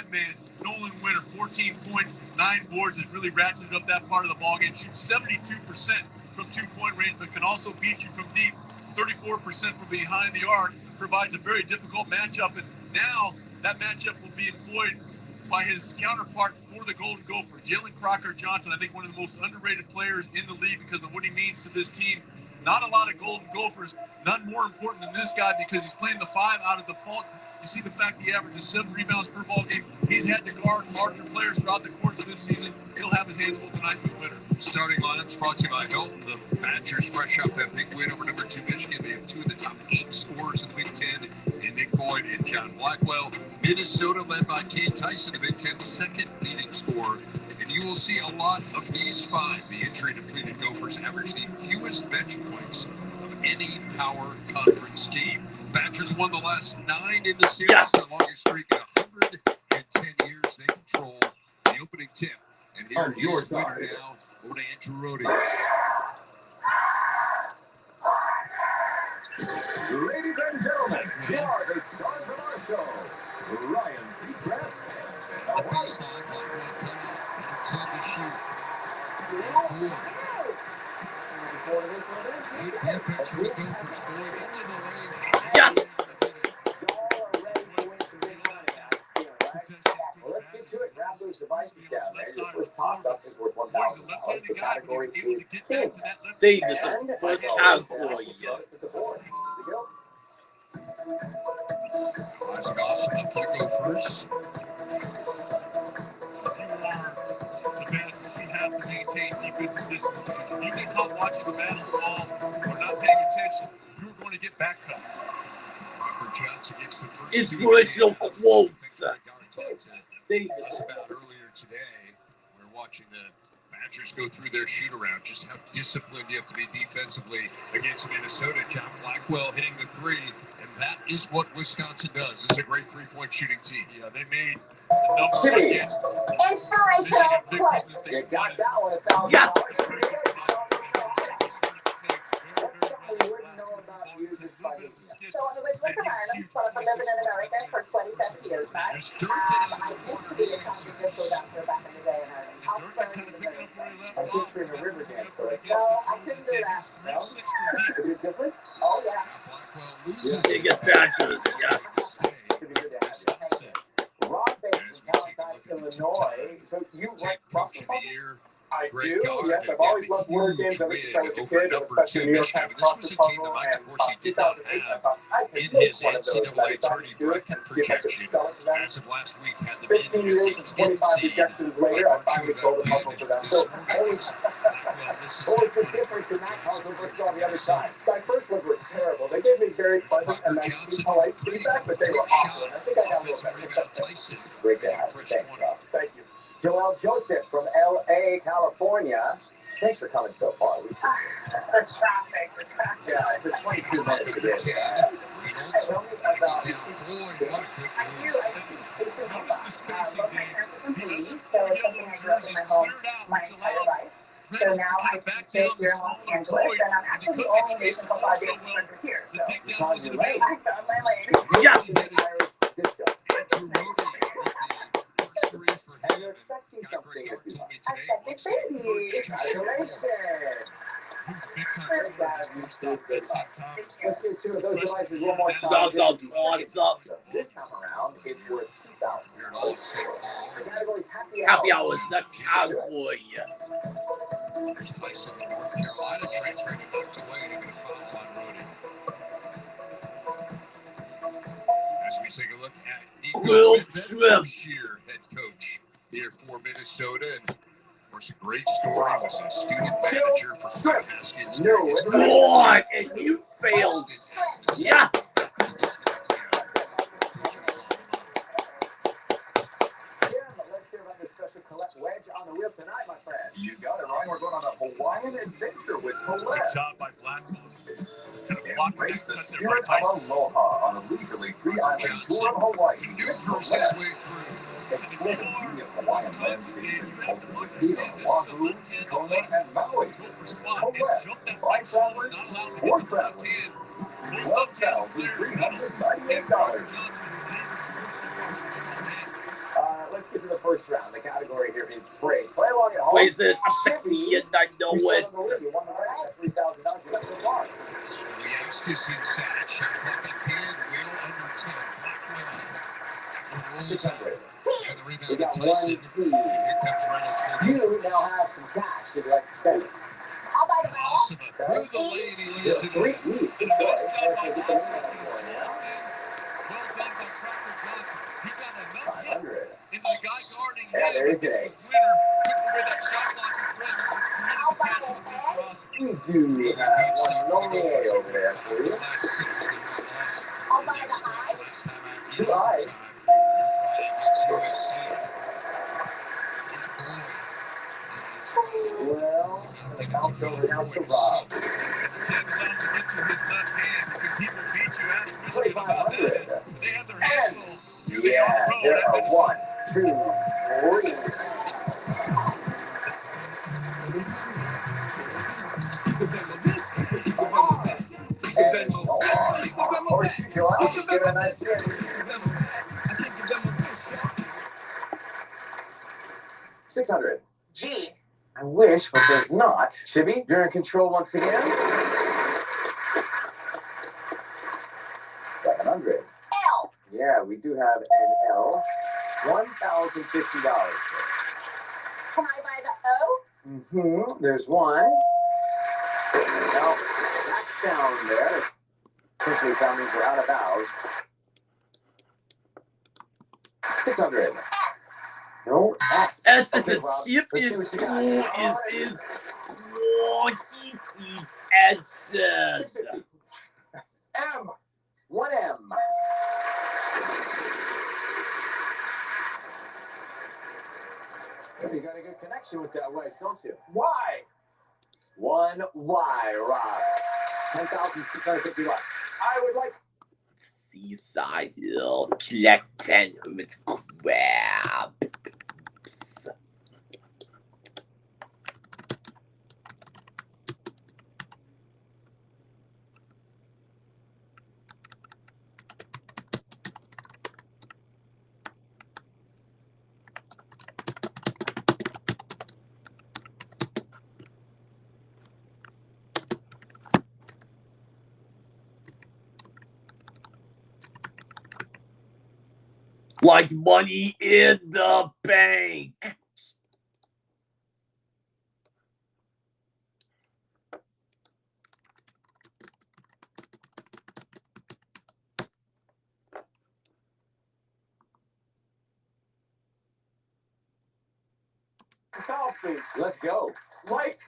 five-man. Nolan Winter, 14 points, 9 boards, has really ratcheted up that part of the ballgame. Shoots 72% from two-point range, but can also beat you from deep. 34% from behind the arc. Provides a very difficult matchup, and now that matchup will be employed by his counterpart for the Golden Gophers, Jalen Crocker-Johnson. I think one of the most underrated players in the league because of what he means to this team. Not a lot of Golden Gophers, none more important than this guy because he's playing the 5 out of default. You see the fact he averages 7 rebounds per ball game. He's had to guard larger players throughout the course of this season. He'll have his hands full tonight with Winter. Starting lineups brought to you by Hilton. The Badgers fresh off that big win over number 2 Michigan. They have 2 of the top 8 scorers in the Big Ten in Nick Boyd and John Blackwell. Minnesota led by Cade Tyson, the Big Ten's second leading scorer. And you will see a lot of these 5, the injury-depleted Gophers, average the fewest bench points of any power conference team. Badgers won the last 9 in the series, the longest streak in 110 years. They control the opening tip. And here he is winner now, over to Andrew Rohde. Ladies and gentlemen, here are the stars of our show, Ryan Seacrest and The baseline, Blackwell come out, 10 to shoot. Good defense for the Gophers, boy, into the lane. Yes! Well, let's get to it. Grab those devices down there. Your first toss-up is worth $1,000. The category is thin. They just the first category. At the board. Here we go. Isaac Austin up for the Gophers. If you are the best, you have to maintain defensive discipline. If you get caught watching the basketball or not paying attention, you're going to get back cut. Robert Johnson gets the first Inspirational quotes. Us about earlier today. We're watching the Badgers go through their shoot-around, just how disciplined you have to be defensively against Minnesota. John Blackwell hitting the 3, and that is what Wisconsin does. It's a great three-point shooting team. Yeah, they made the number against Inspirational quotes. You got that one, $1,000. Yes! That's something we wouldn't know about you just by looking at it. So I'm originally from Ireland, but I've been living in America for 27 years now. I used to be a country disco dancer back in the day in Ireland. I was learning the lyrics. I'm picturing a river dance. So No, I couldn't do that. no? Is it different? Oh, yeah. Blackwell loses. They get Badgers. Yes. It's gonna be good to have you. Rob Bates from Halifax, Illinois. So you like Coach cross of the year. I Great do. guard. Yes, I've always loved word games ever since I was a kid, especially New York Times This was a team that Mike DeCourcy did not 2008. I have thought I could in make his one of those. And I NCAA decided tourney to do it bracket and see if I could projection. sell it to them. As of last week, had the 15 years and 25 seed. rejections later, I finally sold a puzzle for them. So always the difference in that puzzle versus all the other side. My first ones were terrible. They gave me very pleasant and nice, sweet, polite feedback, but they were awful. And I think I got a little better. Great to have you. Thanks, Rob. Thank you. Joel Joseph from L.A., California. Thanks for coming so far. The traffic. Yeah, for 22 minutes to get here. Tell me about I do. I speak Haitian hip hop. Both my parents are from Haiti, so it's something I grew up in my home my entire life. So now I teach here in Los Angeles, and I'm actually the only Haitian hip hop dance instructor here. So you found your lane. I found my lane. Yes! And you're expecting something if you want. I said, big baby. Congratulations. Very glad you did good luck. Let's do 2 of those devices one more time. This is the second one. So this time around, it's worth $2,000. The category's Happy hours. That's category. There's Tyson in North Carolina transferring to knocked away and going to foul on Rohde. As we take a look at Will Nico Smith. first year head coach here for Minnesota, and of course a great story, was a student manager for Cliff Haskins. What? And you failed. Yes! Let's hear about your special Colette wedge on the wheel tonight, my friend. You got it, Ryan. We're going on a Hawaiian adventure with Colette. Good job by Blackman. Embrace the spirit of aloha on a leisurely 3-island tour of Hawaii. New first his way through. Explore the beauty of Hawaiian landscapes and cultural history of Oahu, Kona, and Maui. Colette, 5 travelers, 4 travelers, $12,398. first round. The category here is phrase. Play along at home. Phrases. I'm sexy and I know You it. won the round at $3,000. You got so far. Liaskis inside. Shot clock again. Will under 10. Black 600. and the rebound We to got Tyson. one key. And here comes Reynolds. You now have some cash if you'd like to spend it. I'll buy the ball. Awesome. Through the lane, he There lays are it 3 in. keys. Good Nice boy. job by Let's get the Austin. name He's for it smart now. and well done by Crocker Johnson. He got enough hit 500. into the guy guarding him. Yeah, there is It a. was Winter. Took away that shot blocking presence, which created I'll the buy pass it, to the Ross. We do have one lonely A over there for you. I'll buy the high. 2 eyes. Well, the bounce over now to Rob. Can't allow him to get to his left hand because he will beat you out. Play 500. They have their hands full. Yeah, there are 1, 2, 3. Or Joel, give it a nice hit. 600. G. I wish, but there's not. Chibi, you're in control once again. 700. L. Yeah, we do have an L. $1,050. Can I buy the O? There's one. Now, that sound there. Simply sound means we're out of bounds. 600. S. No S. S is Okay, a Rob, skip let's see is what you cool got. is walkie and said. 650. M. 1M. Well, you got a good connection with that wedge, don't you? Why? 1Y, Rob. $10,650. I would like. Seaside Hill, collect 10 hermit's crab. Like money in the bank. Solve, please. Let's go. Like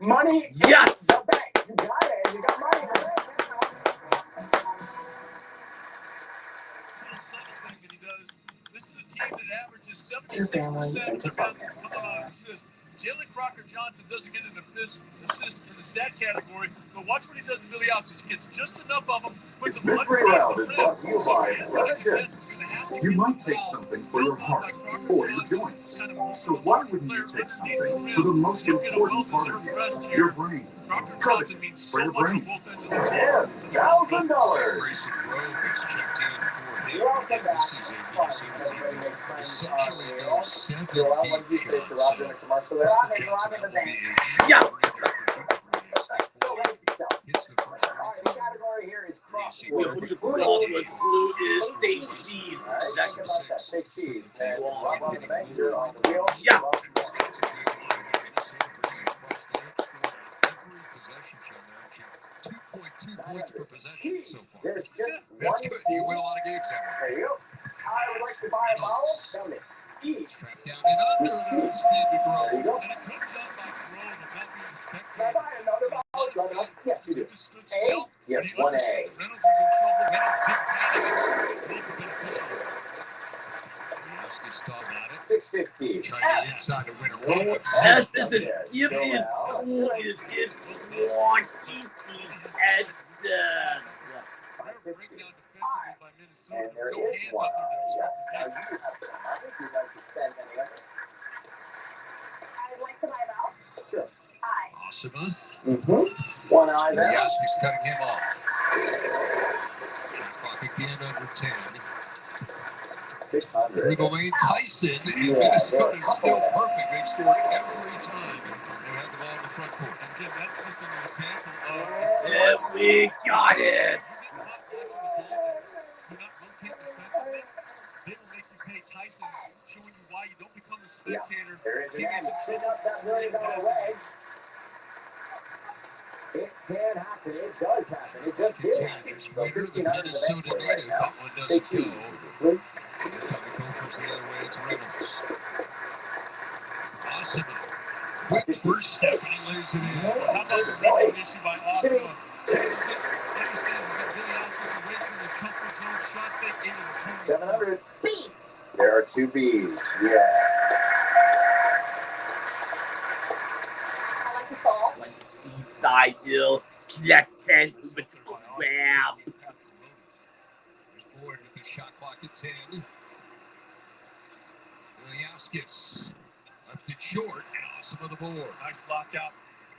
money. Yes! The bank. You got it. You got money in the bank. That he does. This is a team that averages 76% assists. Jalen Crocker Johnson doesn't get an assist in the stat category, but watch what he does to Billy Austin. He gets just enough of them, puts them This round is brought to you by Alec. You might take something for your heart or your joints. So why wouldn't you take something for the most important part of you, your brain? Try it for your brain. $10,000. Welcome back. Joel, what did you say to Rob in the commercial there? Rob in the bank. Yes! All right, the category here is crossword. The clue is steak cheese. All right, think about that. Steak cheese. And Rob on the bank, you're on the wheel. Yeah. Points per possession so far. There's just That's one good. You win a lot of games that way. There you go. I would like to buy a bottle. Down it. E. Trapped down and under. That was speed to There you grow. go. And a good job by Grove of not being Can I spectated. buy another bottle? Do I have enough? Yes, you do. Just stood still. Yes, And he 1A. understood Reynolds was in trouble. Reynolds didn't panic. Both were beneficial. Liaskis thought about it. 650. Trying to get inside to win a No run. S is up a there. skip Joel. is cool is walkie and said. 550. Breakdown defensively by Minnesota. And there No is hands one. up there. Yeah. Now you have some. I think you'd like to spend any of it. I'd like to buy a ball. Sure. I. Awesome. One eye there. Liaskis cutting him off. Clock again under 10. 600. Through the lane, Tyson, and Minnesota is still perfect. They've scored every time they've had the ball in the front court. Again, that's just an example of And we got it. do not rotate defensively. They will make you pay Tyson, showing you why you don't become a spectator. There is an Teammates end. in Pick up that $1 million wedge. It can happen. It does happen. It just did happen. So Waiter, the 1,500 is the Minnesota bench right native, now. that one They doesn't go. choose. And the Gophers the other way, it's Reynolds. Awesome. Quick first step, and he lays it in. How about the recognition by Osama? Changes it, understands that Billy Oscar's away from his comfort zone. Shot fake into the corner. 700. B. There are two B's. Yeah. I like to fall. Seaside Hill, Jackson, with the grab. Boyd with the shot clock at 10. Ilyaskis left it short, and Awesome on the board. Nice block out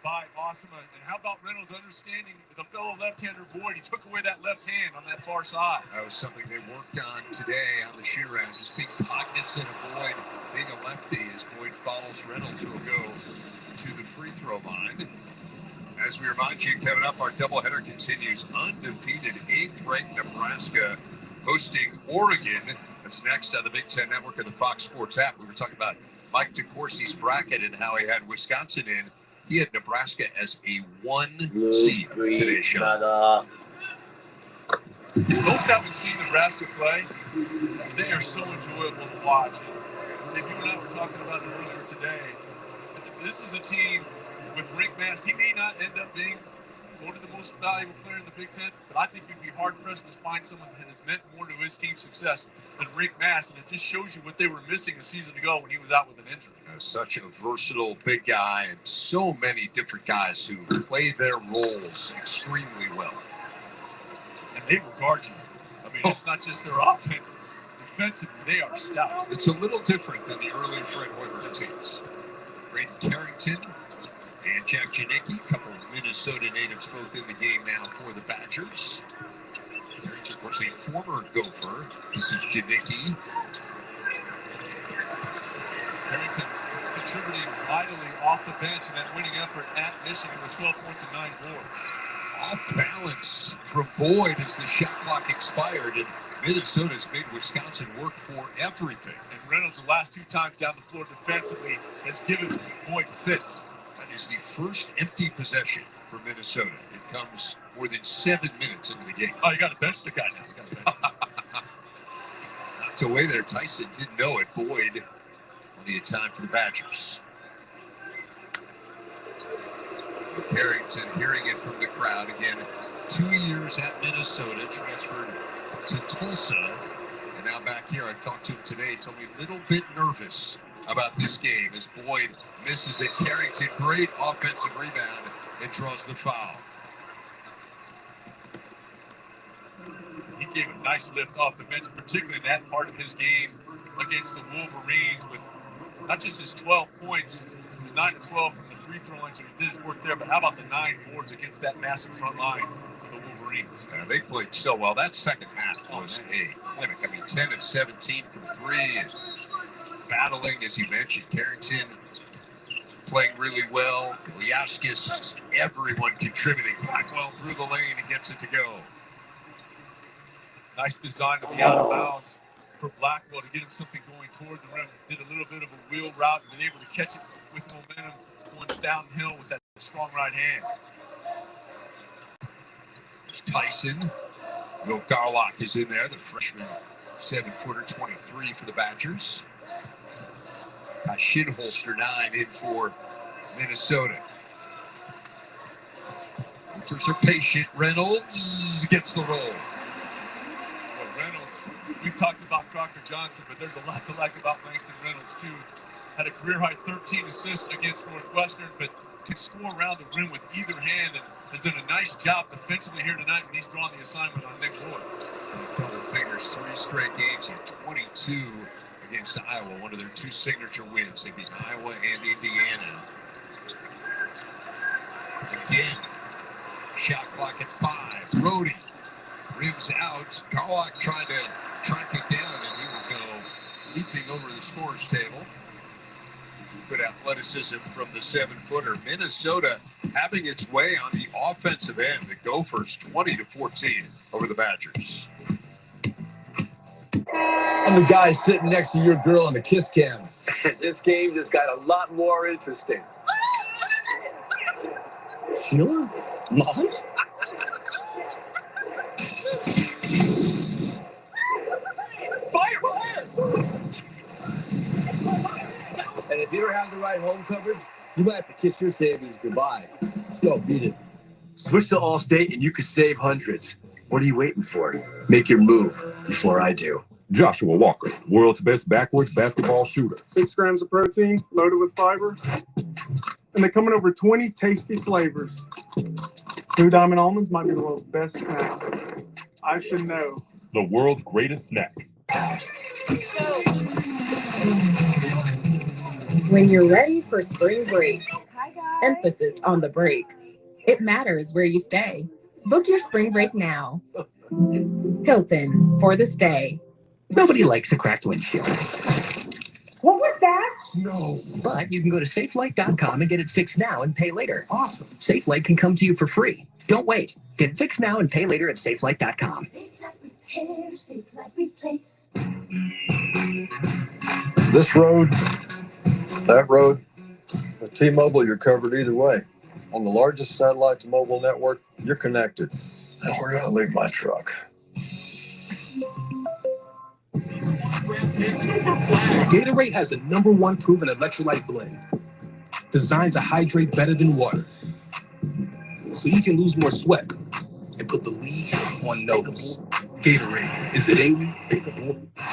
by Osama. And how about Reynolds understanding the fellow left-hander Boyd? He took away that left hand on that far side. That was something they worked on today on the shoot around. Just being cognizant of Boyd being a lefty as Boyd follows Reynolds, who will go to the free throw line. As we remind you, Kevin Up, our doubleheader continues. Undefeated 8th-ranked Nebraska hosting Oregon. That's next on the Big Ten Network and the Fox Sports app. We were talking about Mike DeCourcy's bracket and how he had Wisconsin in. He had Nebraska as a 1 seed today's show. Folks haven't seen Nebraska play. They are so enjoyable to watch. And you and I were talking about it earlier today. This is a team with Rick Mast. He may not end up being voted the most valuable player in the Big Ten, but I think you'd be hard-pressed to find someone that has meant more to his team's success than Rick Mast, and it just shows you what they were missing a season ago when he was out with an injury. Such a versatile big guy, and so many different guys who play their roles extremely well. And they will guard you. I mean, it's not just their offense. Defensively, they are stout. It's a little different than the early Fred Weber teams. Braden Carrington and Jack Janicki, a couple of Minnesota natives both in the game now for the Badgers. Carrington was a former Gopher. This is Janicki. Carrington contributing mightily off the bench in that winning effort at Michigan with 12 points and 9 boards. Off balance from Boyd as the shot clock expired, and Minnesota's made Wisconsin work for everything. And Reynolds, the last 2 times down the floor defensively, has given Boyd fits. That is the first empty possession for Minnesota. It comes more than 7 minutes into the game. Oh, you got to bench the guy now. You got to bench him. Knocked away there. Tyson didn't know it. Boyd, plenty of time for the Badgers. Carrington hearing it from the crowd again. 2 years at Minnesota, transferred to Tulsa, and now back here. I talked to him today. He told me a little bit nervous about this game as Boyd misses it. Carrington, great offensive rebound, and draws the foul. He gave a nice lift off the bench, particularly in that part of his game against the Wolverines with not just his 12 points, he was 9 to 12 from the free throw line, so he did his work there, but how about the 9 boards against that massive front line for the Wolverines? They played so well. That second half was a clinic. I mean, 10 of 17 from 3, and battling, as you mentioned. Carrington playing really well. Ilyaskis, everyone contributing. Blackwell through the lane and gets it to go. Nice design of the out of bounds for Blackwell to get him something going toward the rim. Did a little bit of a wheel route and been able to catch it with momentum going downhill with that strong right hand. Tyson. Will Garlock is in there, the freshman 7-footer, 23 for the Badgers. Shinholster 9 in for Minnesota. Gophers are patient. Reynolds gets the roll. Well, Reynolds, we've talked about Crocker Johnson, but there's a lot to like about Langston Reynolds too. Had a career-high 13 assists against Northwestern, but can score around the rim with either hand and has done a nice job defensively here tonight when he's drawn the assignment on Nick Boyd. Double fingers, 3 straight games, and 22 against Iowa, one of their 2 signature wins. They beat Iowa and Indiana. Again, shot clock at 5. Brody rims out. Garlock trying to track it down, and he will go leaping over the scores table. Good athleticism from the 7-footer. Minnesota having its way on the offensive end. The Gophers 20-14 over the Badgers. I'm the guy sitting next to your girl on the kiss cam. This game just got a lot more interesting. Sheila? Mom? Fire! Fire! And if you don't have the right home coverage, you might have to kiss your savings goodbye. Let's go, beat it. Switch to Allstate and you could save hundreds. What are you waiting for? Make your move before I do. Joshua Walker, world's best backwards basketball shooter. 6 grams of protein, loaded with fiber. And they come in over 20 tasty flavors. Blue Diamond Almonds might be the world's best snack. I should know. The world's greatest snack. When you're ready for spring break, emphasis on the break. It matters where you stay. Book your spring break now. Hilton for the stay. Nobody likes a cracked windshield. What was that? No. But you can go to SafeLight.com and get it fixed now and pay later. Awesome. SafeLight can come to you for free. Don't wait. Get it fixed now and pay later at SafeLight.com. Safe Light Replace. This road, that road, with T-Mobile, you're covered either way. On the largest satellite to mobile network, you're connected. And where do I leave my truck? Gatorade has the #1 proven electrolyte blend, designed to hydrate better than water, so you can lose more sweat and put the league on notice. Gatorade, is it daily?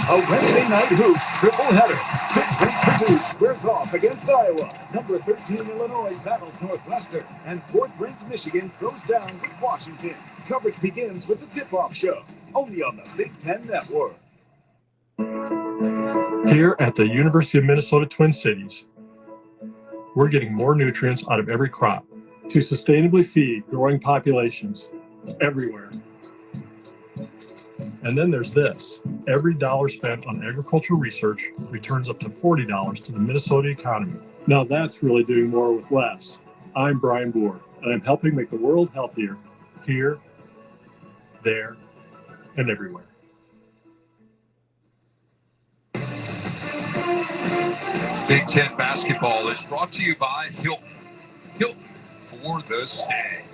A Wednesday night hoops triple header. Fifth grade Purdue squares off against Iowa. Number 13 Illinois battles Northwestern, and 4th-ranked Michigan throws down with Washington. Coverage begins with the tip-off show, only on the Big Ten Network. Here at the University of Minnesota Twin Cities, we're getting more nutrients out of every crop to sustainably feed growing populations everywhere. And then there's this. Every dollar spent on agricultural research returns up to $40 to the Minnesota economy. Now that's really doing more with less. I'm Brian Boer, and I'm helping make the world healthier here, there, and everywhere. Big Ten basketball is brought to you by Hilton. Hilton for the stay.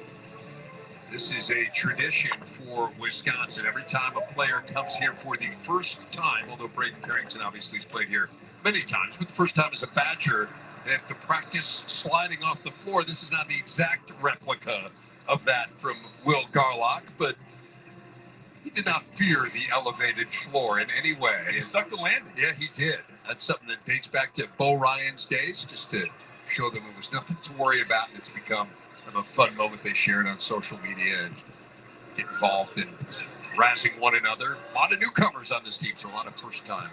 This is a tradition for Wisconsin. Every time a player comes here for the first time, although Braden Carrington obviously has played here many times, but the first time as a Badger, they have to practice sliding off the floor. This is not the exact replica of that from Will Garlock, but he did not fear the elevated floor in any way. And he stuck the landing. Yeah, he did. That's something that dates back to Bo Ryan's days, just to show them it was nothing to worry about, and it's become kind of a fun moment they shared on social media and get involved in razzing one another. A lot of newcomers on this team, so a lot of first-time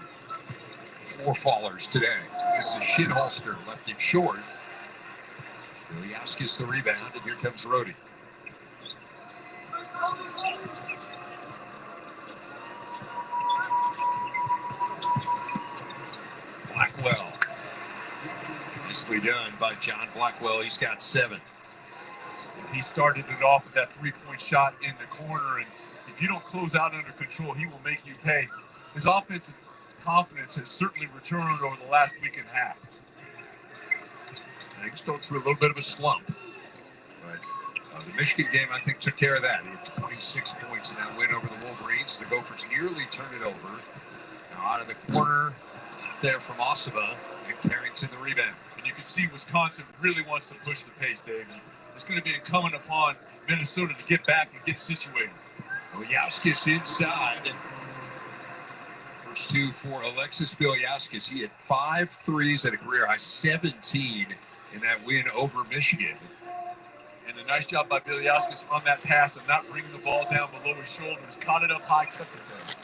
floor fallers today. This is Shitholster, left it short. Iliaskis the rebound, and here comes Rhodey. Blackwell. Nicely done by John Blackwell. He's got 7. He started it off with that three-point shot in the corner, and if you don't close out under control, he will make you pay. His offensive confidence has certainly returned over the last week and a half. He's going through a little bit of a slump. But the Michigan game, I think, took care of that. He had 26 points in that win over the Wolverines. The Gophers nearly turned it over. Now out of the corner, there from Osaba, and Carrington the rebound. And you can see Wisconsin really wants to push the pace, Dave. It's going to be incumbent upon Minnesota to get back and get situated. Bieliauskas inside. First 2 for Alexis Bieliauskas. He had 5 threes at a career high 17 in that win over Michigan. And a nice job by Bieliauskas on that pass of not bringing the ball down below his shoulders. Caught it up high, cut it down.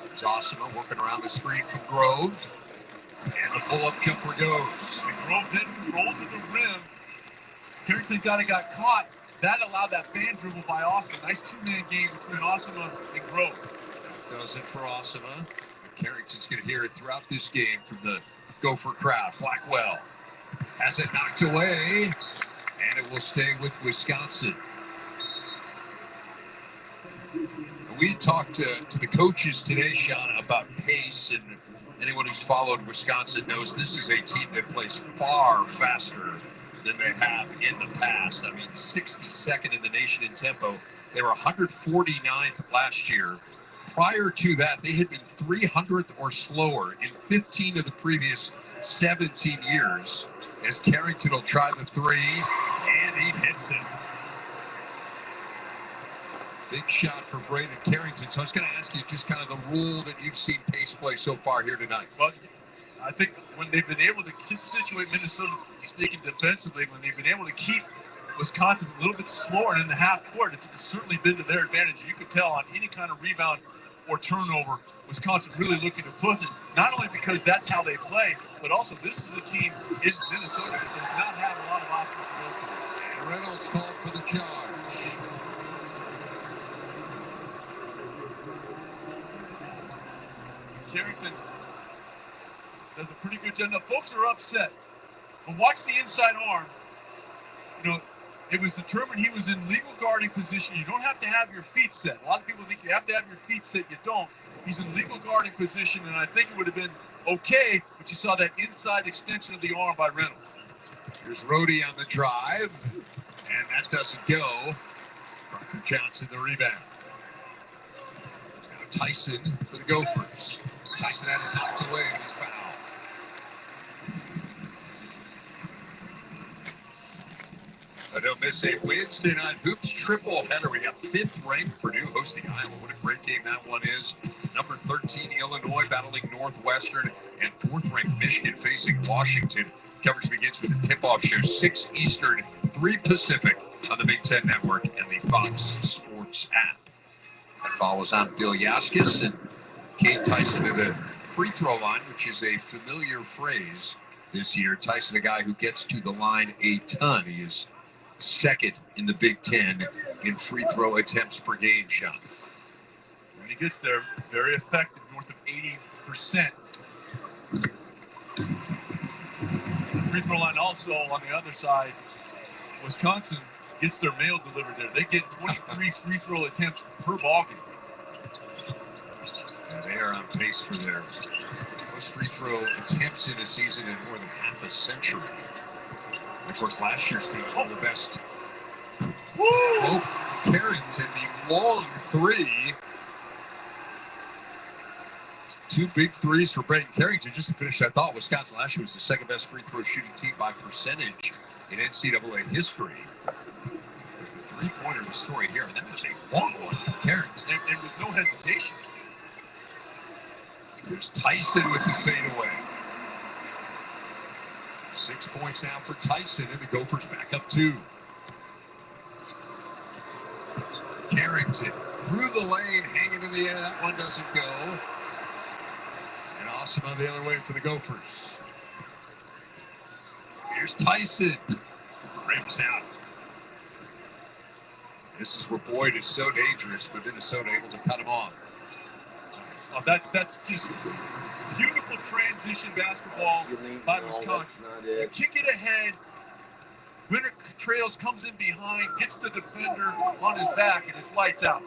There's Osama working around the screen from Grove. And the pull-up jumper goes. And Grove then rolled to the rim. Carrington got caught. That allowed that fan dribble by Osama. Nice 2-man game between Osama and Grove. Does it for Osama. Carrington's going to hear it throughout this game from the Gopher crowd. Blackwell has it knocked away, and it will stay with Wisconsin. We talked to the coaches today, Sean, about pace, and anyone who's followed Wisconsin knows this is a team that plays far faster than they have in the past. I mean, 62nd in the nation in tempo. They were 149th last year. Prior to that, they had been 300th or slower in 15 of the previous 17 years. As Carrington will try the three, and he hits it. Big shot for Braden Carrington. So I was going to ask you just kind of the role that you've seen pace play so far here tonight. Well, I think when they've been able to situate Minnesota, speaking defensively, when they've been able to keep Wisconsin a little bit slower in the half court, it's certainly been to their advantage. You could tell on any kind of rebound or turnover, Wisconsin really looking to push it, not only because that's how they play, but also this is a team in Minnesota that does not have a lot of options to go to. And Reynolds called for the charge. Carrington does a pretty good job. Now, folks are upset, but watch the inside arm. You know, it was determined he was in legal guarding position. You don't have to have your feet set. A lot of people think you have to have your feet set. You don't. He's in legal guarding position, and I think it would have been okay, but you saw that inside extension of the arm by Reynolds. Here's Rhodey on the drive, and that doesn't go. Parker Johnson, the rebound. Now Tyson for the Gophers. Tyson had it knocked away in his foul. I don't miss a Wednesday night hoops triple header. We got 5th-ranked Purdue hosting Iowa. What a great game that one is. Number 13 Illinois battling Northwestern, and 4th-ranked Michigan facing Washington. Coverage begins with the tip-off show 6 Eastern, 3 Pacific on the Big Ten Network and the Fox Sports app. That follows on Bill Yaskis and Kate Tyson to the free throw line, which is a familiar phrase this year. Tyson, a guy who gets to the line a ton. He is 2nd in the Big Ten in free throw attempts per game, Sean. When he gets there, very effective, north of 80%. The free throw line also on the other side, Wisconsin gets their mail delivered there. They get 23 free throw attempts per ball game. And they are on pace for their most free throw attempts in a season in more than half a century. Of course, last year's team was one of the best. Oh, Carrington, the long three. 2 big threes for Braden Carrington. Just to finish that thought, Wisconsin last year was the 2nd best free throw shooting team by percentage in NCAA history. The 3-pointer the story here, and that was a long one for Carrington. And with no hesitation. There's Tyson with the fadeaway. 6 points now for Tyson, and the Gophers back up 2. Carrington through the lane, hanging in the air. That one doesn't go. And awesome on the other way for the Gophers. Here's Tyson. Rims out. This is where Boyd is so dangerous, but Minnesota able to cut him off. Oh, that's just beautiful transition basketball by Wisconsin. You kick it ahead. Winter Trails comes in behind, gets the defender on his back, and it's lights out.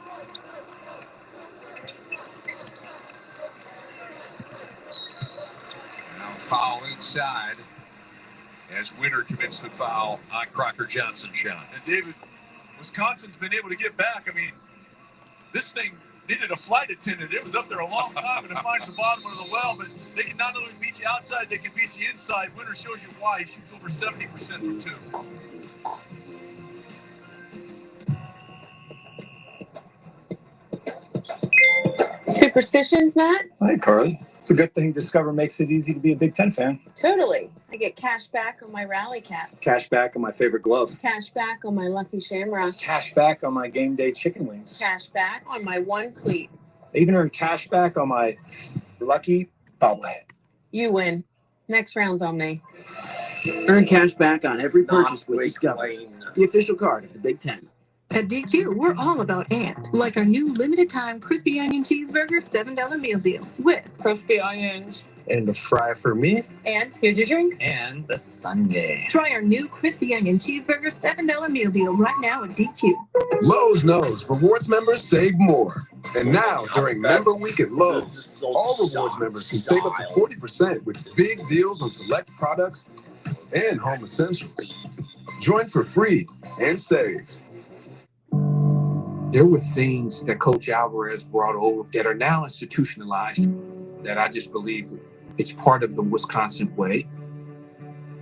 Now foul inside as Winter commits the foul on Crocker Johnson shot. And David, Wisconsin's been able to get back. I mean, this thing needed a flight attendant. It was up there a long time, and it finds the bottom of the well, but they can not only beat you outside, they can beat you inside. Winter shows you why. He shoots over 70% from 2. Superstitions, Matt? Hi, Carly. It's a good thing Discover makes it easy to be a Big Ten fan. Totally. I get cash back on my rally cap. Cash back on my favorite glove. Cash back on my Lucky Shamrock. Cash back on my game day chicken wings. Cash back on my one cleat. I even earned cash back on my lucky bobblehead. You win. Next round's on me. Earn cash back on every purchase with Discover, the official card of the Big Ten. At DQ, we're all about and. Like our new limited time crispy onion cheeseburger $7 meal deal with crispy onions. And the fry for me. And here's your drink. And the Sunday. Try our new crispy onion cheeseburger $7 meal deal right now at DQ. Lowe's knows rewards members save more. And now, during Member Week at Lowe's, all rewards members can save up to 40% with big deals on select products and home essentials. Join for free and save. There were things that Coach Alvarez brought over that are now institutionalized that I just believe it's part of the Wisconsin way.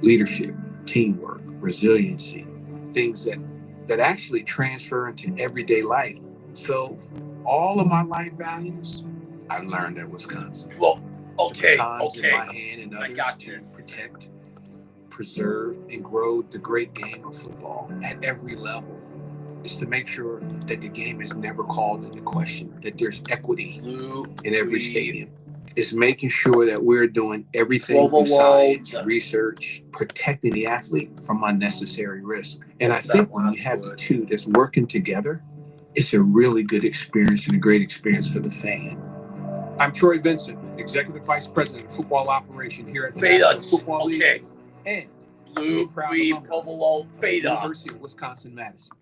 Leadership, teamwork, resiliency, things that actually transfer into everyday life. So all of my life values, I learned at Wisconsin. Well, okay. In my hand and others to protect, preserve, and grow the great game of football at every level is to make sure that the game is never called into question, that there's equity in every stadium. It's making sure that we're doing everything through science, research, protecting the athlete from unnecessary risk. And I think when you have the two that's working together, it's a really good experience and a great experience for the fan. I'm Troy Vincent, Executive Vice President of Football Operation here at the National Football League. And Blue, green, provolone, fade up. University of Wisconsin-Madison.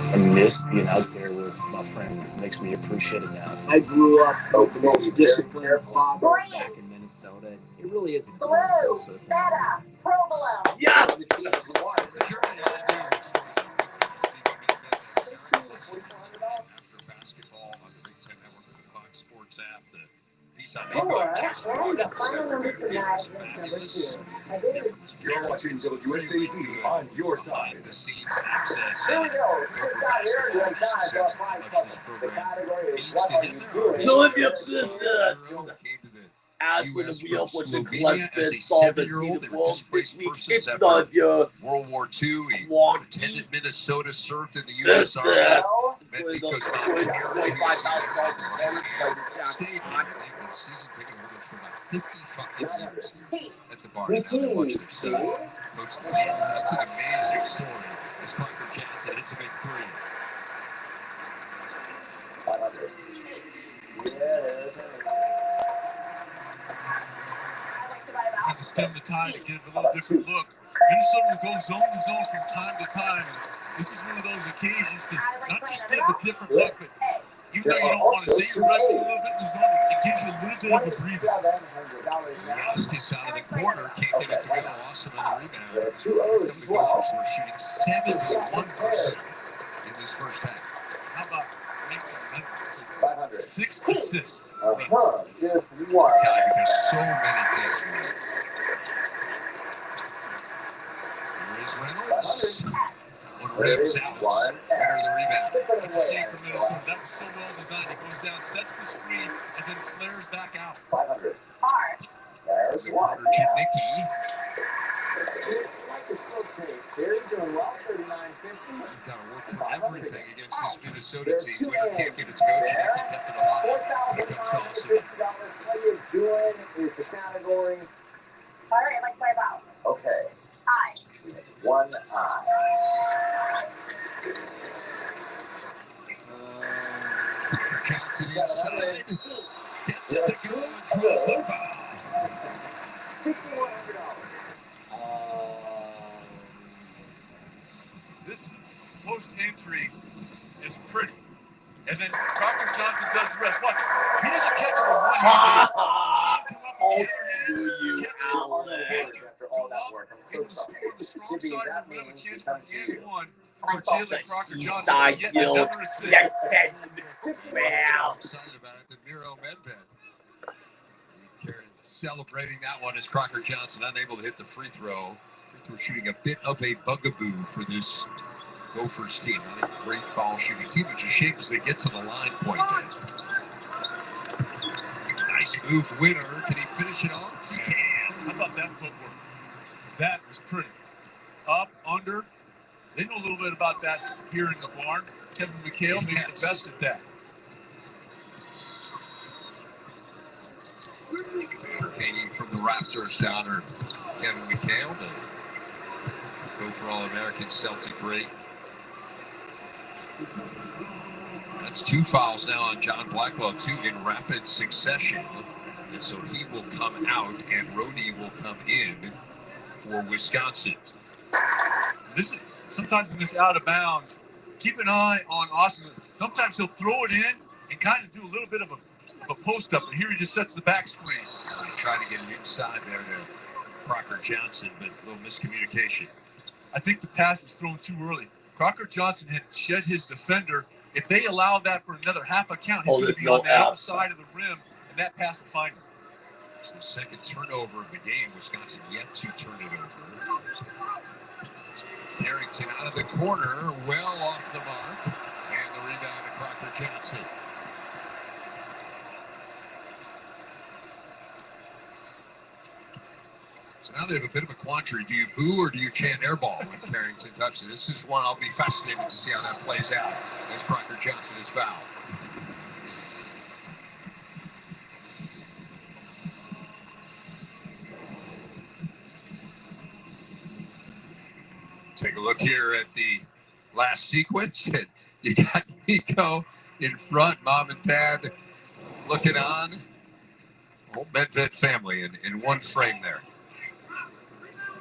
And miss being out there with my friends makes me appreciate it now. I grew up with the most disciplined father back in Minnesota. It really is a Blue, feta, provolone. Yes! You're watching WSAV on your side. The scenes access. Here we go. Just got here. You're time for a prize puzzle. The category is what are you doing? No, if you as for the wheel, which includes the solvency, the world, it's none of your World War II. He attended Minnesota, served in the U.S. Army. Because at the bar. That's an amazing story. As Parker Johnson hits a big three. To stem the tide and get a little different look. Minnesota will go zone to zone from time to time. This is one of those occasions to not just give a different look, but even though you don't want to say you're resting a little bit in the zone, it gives you a little bit of a breather. Justice out of the corner, can't get it to go. Awesome on the rebound. The Gophers were shooting 71% in this first half. How about 6 assists? A guy who has so many takes. Here is Reynolds. One rips out. Winner of the rebound. That's a shame for Minnesota. That was so well designed. It goes down, sets the screen, and then flares back out. 500. There's one. Chitnicki. He's doing well, 39-50. You've got to work for everything against this Minnesota team. When you can't get it to go, Chitnicki kept it alive. $4,950. What you're doing is the category. All right, let's play about. Okay. Eye. One eye. Johnson inside. Gets it to go. $6,100. This post entry is pretty. And then Crocker Johnson does the rest. Watch. He doesn't catch it with one hand. I'll screw you, Alec. After all that work, I'm so sorry. Jimmy, that means he comes to you. For Jalen Crocker Johnson. Side Yet heel. another assist. Well. Excited about it. The Miro Medved. Celebrating that one as Crocker Johnson unable to hit the free throw. Free throw shooting a bit of a bugaboo for this Gophers team. Not a great foul shooting team, which is a shame as they get to the line point. Nice move, Winner. Can he finish it off? He can. How about that footwork? That was pretty. Up, under. They know a little bit about that here in the barn. Kevin McHale made the best at that. Hanging from the Raptors downer, Kevin McHale. Go for All-American Celtic great. That's 2 fouls now on John Blackwell, 2 in rapid succession. And so he will come out and Rhodey will come in for Wisconsin. This is sometimes in this out of bounds. Keep an eye on Austin. Sometimes he'll throw it in and kind of do a little bit of a post up, and here he just sets the back screen. He tried to get it inside there to Crocker Johnson, but a little miscommunication. I think the pass was thrown too early. Crocker Johnson had shed his defender. If they allow that for another half a count, he's going to be on the outside of the rim, and that pass will find him. It's the second turnover of the game. Wisconsin yet to turn it over. Carrington out of the corner, well off the mark, and the rebound to Crocker Johnson. So now they have a bit of a quandary. Do you boo or do you chant airball when Carrington touches it? This is one I'll be fascinated to see how that plays out as Crocker Johnson is fouled. Take a look here at the last sequence. You got Nico in front, mom and dad looking on. Whole Medved family in one frame there.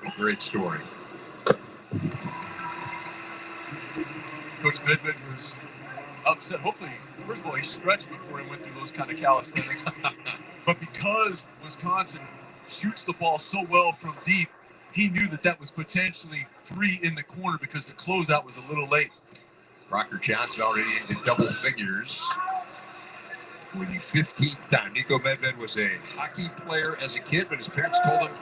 A great story. Coach Medved was upset. Hopefully, first of all, he stretched before he went through those kind of calisthenics. But because Wisconsin shoots the ball so well from deep, he knew that was potentially 3 in the corner because the closeout was a little late. Crocker Johnson already into double figures for the 15th time. Nico Medved was a hockey player as a kid, but his parents told him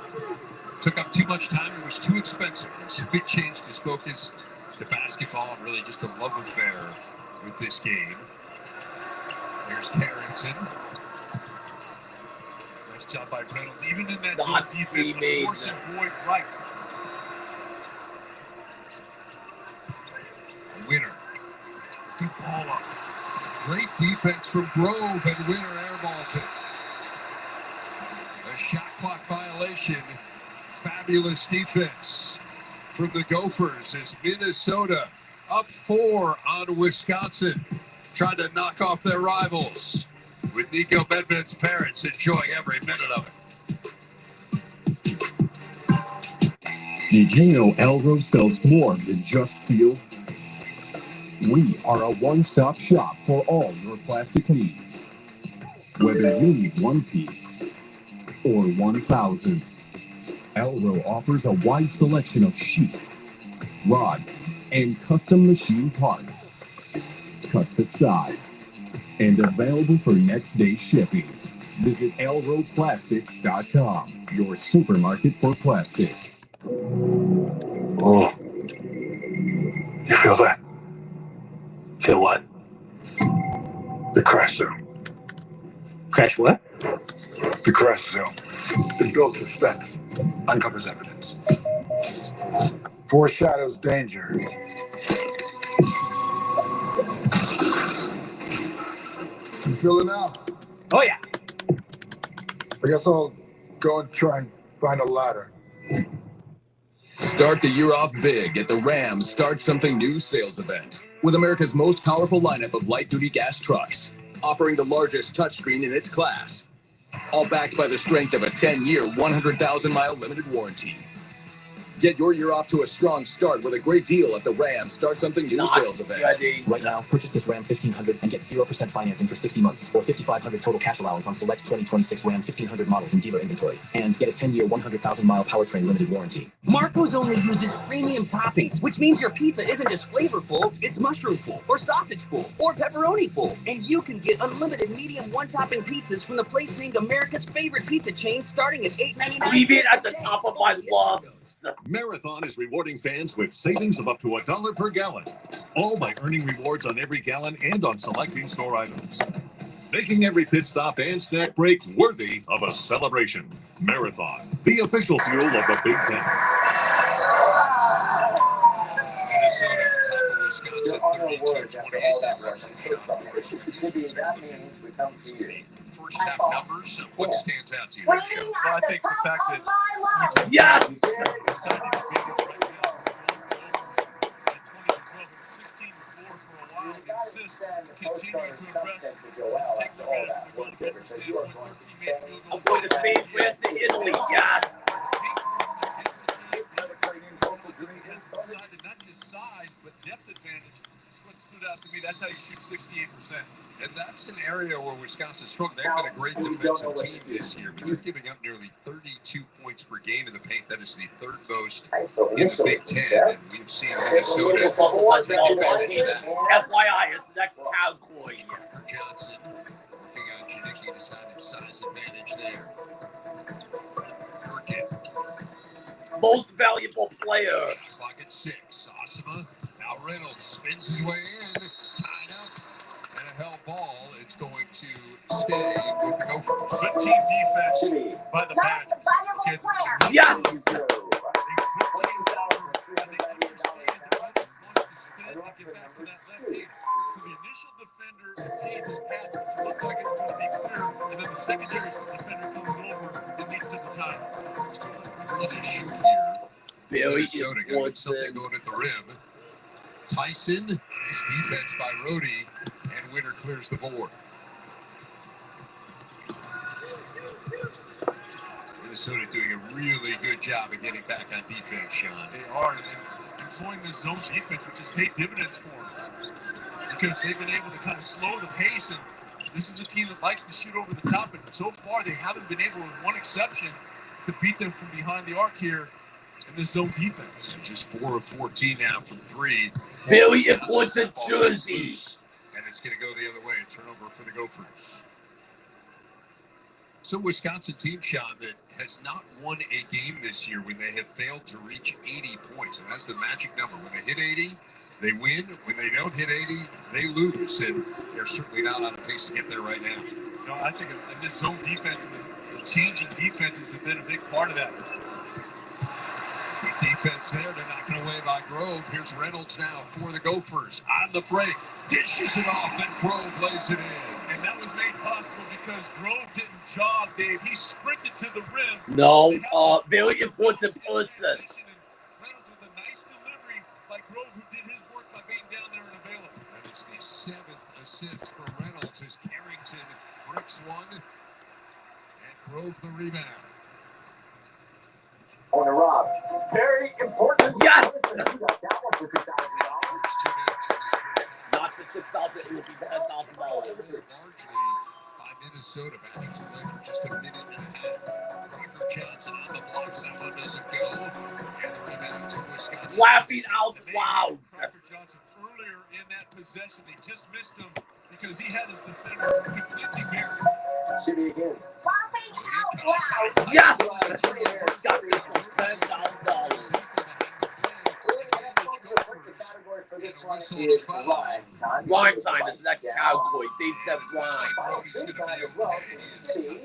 took up too much time and was too expensive. So he changed his focus to basketball and really just a love affair with this game. There's Carrington. Nice job by Reynolds. Even in that zone defense, forcing Boyd right. Winner. Good ball up. Great defense from Grove, and Winner airballs it. A shot clock violation. Fabulous defense from the Gophers as Minnesota up 4 on Wisconsin, trying to knock off their rivals, with Nico Medved's parents enjoying every minute of it. Did you know Elro sells more than just steel? We are a one-stop shop for all your plastic needs. Whether you need 1 piece or 1,000, Elro offers a wide selection of sheet, rod, and custom machine parts, cut to size, and available for next-day shipping. Visit elroplastics.com, your supermarket for plastics. Oh, you feel that? Feel what? The crash zone. Crash what? The crash zone. It builds suspense, uncovers evidence, foreshadows danger. You feel it now? Oh, yeah. I guess I'll go and try and find a ladder. Start the year off big at the Ram Start Something New sales event with America's most powerful lineup of light-duty gas trucks, offering the largest touchscreen in its class, all backed by the strength of a 10-year, 100,000-mile limited warranty. Get your year off to a strong start with a great deal at the Ram Start Something New sales event. Right now, purchase this Ram 1500 and get 0% financing for 60 months or $5,500 total cash allowance on select 2026 Ram 1500 models in dealer inventory. And get a 10-year, 100,000-mile powertrain limited warranty. Marco's only uses premium toppings, which means your pizza isn't just flavorful, it's mushroom-full, or sausage-full, or pepperoni-full. And you can get unlimited medium one-topping pizzas from the place named America's favorite pizza chain starting at $8.99. Leave it at the top of my lungs. Marathon is rewarding fans with savings of up to $1 per gallon, all by earning rewards on every gallon and on select in-store items, making every pit stop and snack break worthy of a celebration. Marathon, the official fuel of the Big Ten. Minnesota on top of Wisconsin, 32-28. That means we come to you. First half numbers, what stands out to you? Well, I think the fact that Yes! continuing to impress. Take the minute from the goaltender standpoint. 13 made field I'm goals. going to Spain, France, and Italy. Yes. Not just size, but depth advantage. That's what stood out to me. That's how you shoot 68%. And that's an area where Wisconsin struggled. They've been a great defensive team this year, but they're giving up nearly 32 points per game in the paint. That is the third most in the Big Ten. And we've seen Minnesota. It's also touching offense. FYI, it's the next Cowboy. Johnson working on Janicki, decided size advantage there. Kirkin. Most valuable player. Clock at 6. Osama. Now Reynolds spins his way in. Tied up. And a held ball. It's going to stay with the Gophers. Good team defense by the back. Yes. And then the secondary defender comes over and meets to the tie. Very Minnesota got something going at the rim. Tyson, nice defense by Rhodey, and Winter clears the board. Minnesota doing a really good job of getting back on defense, Sean. They are, and employing this zone defense, which has paid dividends for them. Because they've been able to kind of slow the pace, and this is a team that likes to shoot over the top, and so far they haven't been able, with one exception, to beat them from behind the arc here in this zone defense. Just 4 of 14 now from 3. Very important jersey. And it's going to go the other way. A turnover for the Gophers. So Wisconsin team, Sean, that has not won a game this year when they have failed to reach 80 points. And that's the magic number. When they hit 80, they win. When they don't hit 80, they lose. And they're certainly not on a pace to get there right now. No, I think in this zone defense, the changing defenses have been a big part of that. Good defense there. They're knocking away by Grove. Here's Reynolds now for the Gophers. On the break. Dishes it off, and Grove lays it in. And that was made possible because Grove didn't jog, Dave. He sprinted to the rim. No, very important person. Reynolds with a nice delivery by Grove, who did his work by being down there and available. That is the 7th assist for Reynolds as Carrington breaks one and Grove the rebound. On a Rob. Very important. Yes! You got that one for $2,000. Not for $6,000, it will be $10,000. Largely by Minnesota, back into play for just a minute and a half. Crocker Johnson on the blocks. That one doesn't go. And the rebound to Wisconsin. Laughing out loud. Crocker Johnson earlier in that possession, they just missed him because he had his defender completely buried. City again. Laughing out loud. Yes! Got this for $10,000. For this one is Rhyme Time. Rhyme Time is the next Cowboy. They said Rhyme. Final spin time as well. City,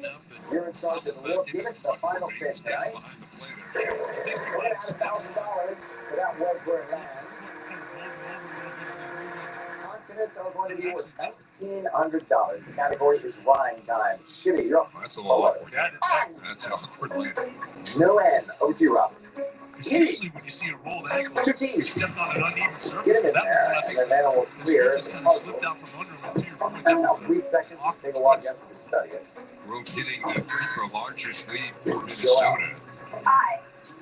you're in charge of the little gimmick, the final spin tonight. $1,000, so that was where it lands. Consonants are going to be worth $1,900. The category is Rhyme Time. Shitty, you're up. That's a little awkward. That's an awkward landing. No N. OT Rob. Usually when you see a rolled ankle, you stepped on an uneven surface. Get him in That there, was and when then that'll I clear. think just kind of slipped out from under him. To your point, that Now was 3 seconds. Take a walk after to study it. Grove hitting the free throw largest lead for Minnesota.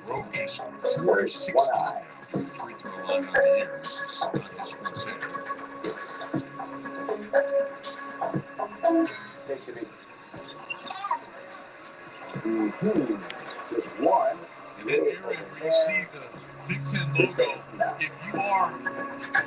Grove is 4 of 16 now from the free throw line on the year. This is not his first hit. Takes it in. Just one. in that area where you see the Big Ten logo, if you are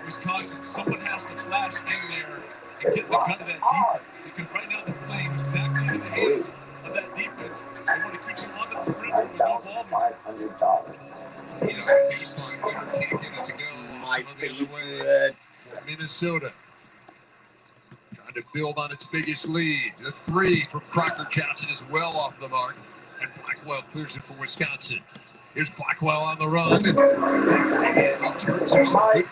Wisconsin, someone has to flash in there and get the gun of that defense. Because right now they're playing exactly in the hands of that defense. They want to keep you on the perimeter with no ball. $500. You know, baseline winner can't get it to go. My favorite. Minnesota trying to build on its biggest lead. The three from Crocker Johnson is well off the mark. And Blackwell clears it for Wisconsin. Here's Blackwell on the run. Good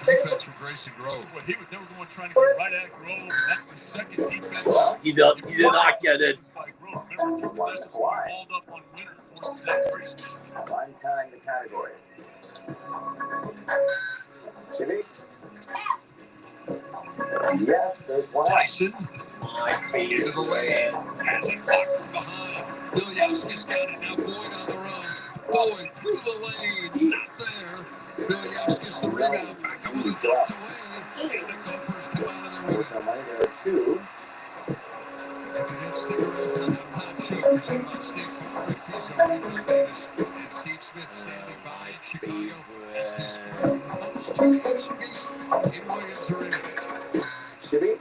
defense from Grayson Grove. Well, they were going trying to go right at Grove. And that's the second defense. He did not get it. Remember, 2 possessions balled up on winner. Forced that Grayson. One time the category. Chili. Yes, there's one out. Tyson. Into the lane. Has it blocked from behind. Bilyowski's got it now. Boyd on the run. Boyd through the lane. Not there. Bilyowski's the rebound. Back up with it tucked away. And the Gophers come out of there with it. There are two. If you didn't stick around for that pop show presented by State Farm, Rick Rizzo, Rico Davis, and Steve Smith standing by in Chicago as this crowd comes to its feet in Williams Arena. Shibby?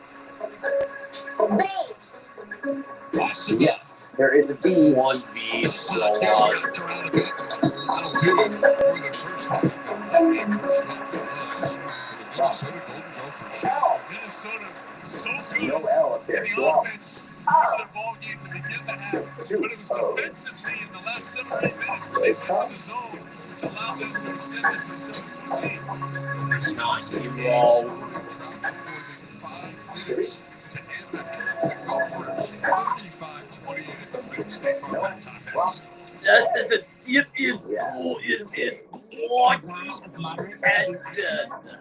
Awesome. Yes, there is a V. One V. Around a bit. That'll do it for the first half. The Minnesota Golden Gophers. Minnesota so good No L up there. in the offense part of the ball game to begin the half, but it was defensively in the last 7 or 8 minutes where they went to the zone, which allowed them to extend this to 7-point lead. It's not ball. 5 minutes to end the half. The Gophers 35-28 at the Wayne State Farm halftime.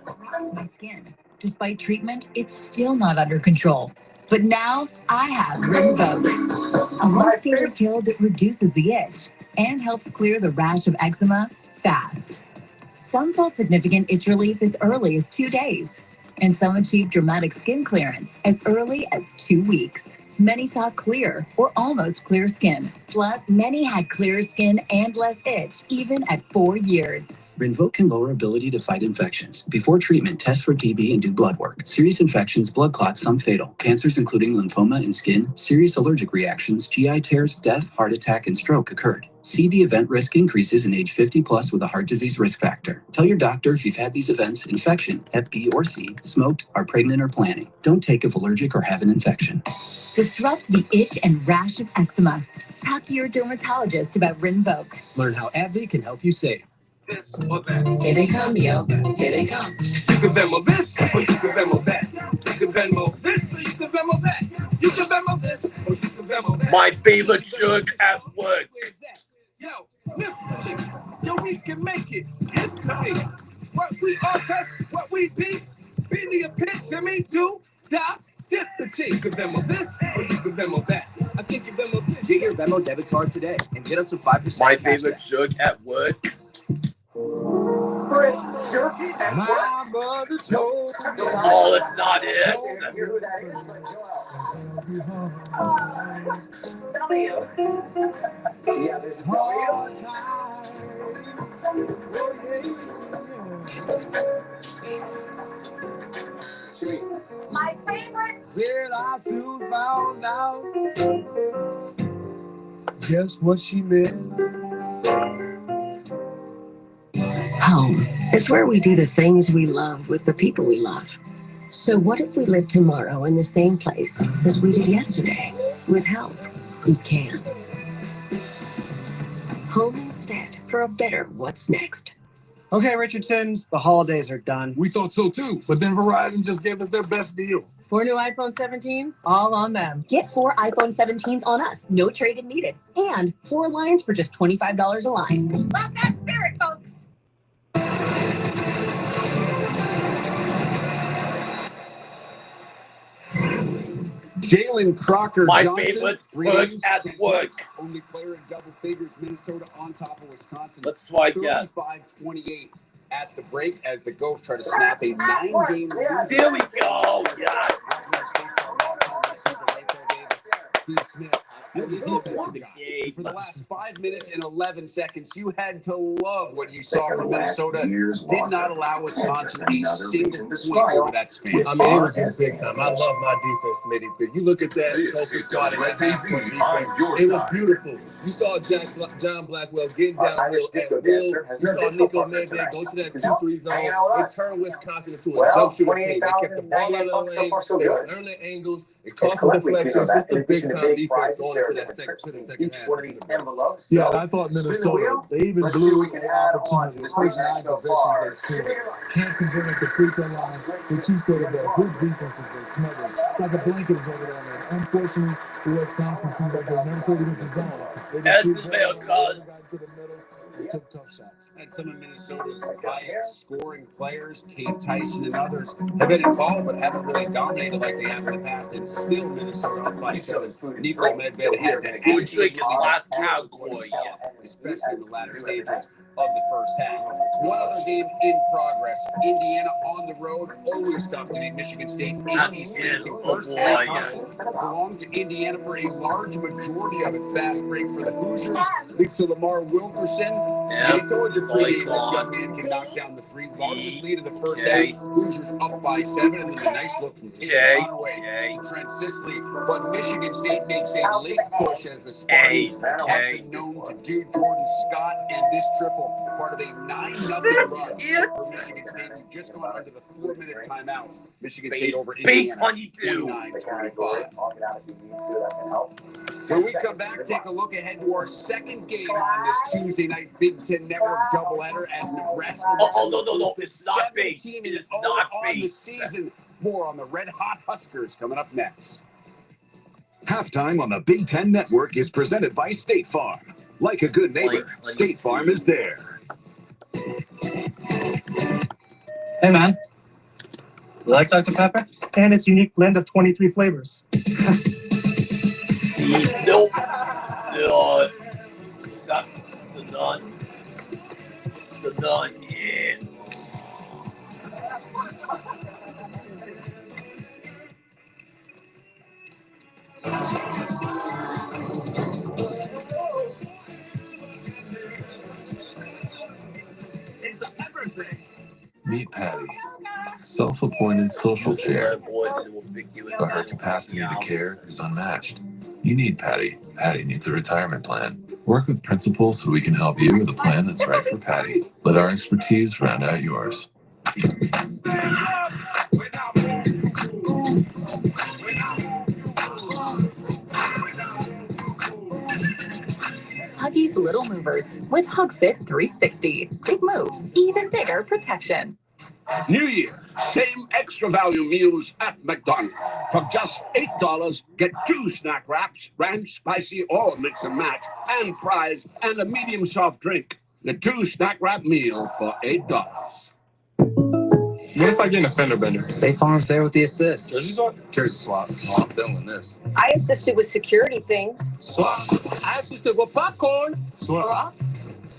Across my skin. Despite treatment, it's still not under control. But now I have Rinvoq, a once-daily pill that reduces the itch and helps clear the rash of eczema fast. Some felt significant itch relief as early as 2 days, and some achieved dramatic skin clearance as early as 2 weeks. Many saw clear or almost clear skin. Plus, many had clearer skin and less itch, even at 4 years. Rinvoq can lower ability to fight infections. Before treatment, test for TB and do blood work. Serious infections, blood clots, some fatal. Cancers including lymphoma and skin, serious allergic reactions, GI tears, death, heart attack, and stroke occurred. CV event risk increases in age 50 plus with a heart disease risk factor. Tell your doctor if you've had these events: infection, Hep B or C, smoked, are pregnant or planning. Don't take if allergic or have an infection. Disrupt the itch and rash of eczema. Talk to your dermatologist about Rinvoq. Learn how AbbVie can help you save. This or that. Here they come, yo. Here they come. You can Venmo this, or you can Venmo that. You can Venmo this, or you can Venmo that. You can Venmo this, or you can Venmo that. My favorite jerk at work. Yo, lift the link. Yo, we can make it. Into me. What we are, cause what we be the epitome, do, die, dip the T. You can Venmo this, or you can Venmo that. I think you Venmo this. Get your Venmo debit card today and get up to 5%. My favorite jerk at work. My mother told me. Oh, that's not it. Hear who that is, but W. yeah, there's a W. My favorite. Well, I soon found out just what she meant. Home is where we do the things we love with the people we love. So what if we live tomorrow in the same place as we did yesterday? With help, you can. Home instead for a better what's next. Okay, Richardson, the holidays are done. We thought so too, but then Verizon just gave us their best deal. 4 new iPhone 17s, all on them. Get 4 iPhone 17s on us, no trade-in needed. And 4 lines for just $25 a line. Love that spirit, folks. Jalen Crocker My Johnson, favorite 3 work games, at 10 work. points, only player in double figures, Minnesota on top of Wisconsin. Let's try again. 35-28 at the break as the Ghosts try to snap a 9-game lead. There we go. Yes. Steve Smith, you're the defensive guy. For the last 5 minutes and 11 seconds, you had to love what you saw from Minnesota. Did not allow Wisconsin a single point over that span. I mean, it was just big time. I love my defense, Smitty. But you look at that Gopher squad and that half-court defense, it was beautiful. You saw John Blackwell getting downhill at will. You saw Nico Mende go to that 2-3 zone. They turned Wisconsin into a jump shooter team. They kept the ball out of the lane. They were earning their angles. It caused some deflections. Just a big-time defense going into that second half. Yeah, I thought Minnesota, they even blew an opportunity. The first 9 possessions they scored. Can't convert at the free throw line. The 2 scored best. This defense has been smothered. Like a blanket is over there, man. Unfortunately, for Wisconsin, seems like they're never played against the zone. They just got into the middle. They took tough shots. And some of Minnesota's highest scoring players, Kate Tyson and others, have been involved but haven't really dominated like they have in the past. And still Minnesota up by 7. Nico Medved had to absolutely last cowboy, especially in the latter stages of the first half. One other game in progress. Indiana on the road, always tough to beat Michigan State. First half belonged to Indiana for a large majority of it. Fast break for the Hoosiers. Leads to Lamar Wilkerson. He told you this young man can knock down the three. Largest lead of the first half. Hoosiers up by 7, and then a nice look from Conway to Trent Sisley. But Michigan State makes a late push as the Spartans have been known to do. Jordan Scott and this triple, part of a 9-0 run for Michigan State. We've just gone under the 4-minute timeout. Michigan State over Indiana, 29-25. When we come back, take a look ahead to our second game on this Tuesday night Big Ten Network doubleheader as Nebraska. No, it's not base. It is not on the season. More on the Red Hot Huskers coming up next. Halftime on the Big Ten Network is presented by State Farm. Like a good neighbor, State Farm is there. Hey, man. You like Dr. Pepper? And its unique blend of 23 flavors. Nope. No. The none. The none, yeah. Meet Patty, self-appointed social chair, but her capacity to care is unmatched. You need Patty. Patty needs a retirement plan. Work with Principal so we can help you with a plan that's right for Patty. Let our expertise round out yours. Huggies Little Movers with HugFit 360. Big moves, even bigger protection. New Year, same extra value meals at McDonald's. For just $8, get 2 snack wraps, ranch, spicy, or mix and match, and fries, and a medium soft drink. The 2 snack wrap meal for $8. What if I get in a fender bender? State Farm's there with the assist. Jersey swap? Jersey swap. Oh, I'm feeling this. I assisted with security things. Swap. I assisted with popcorn. Swap.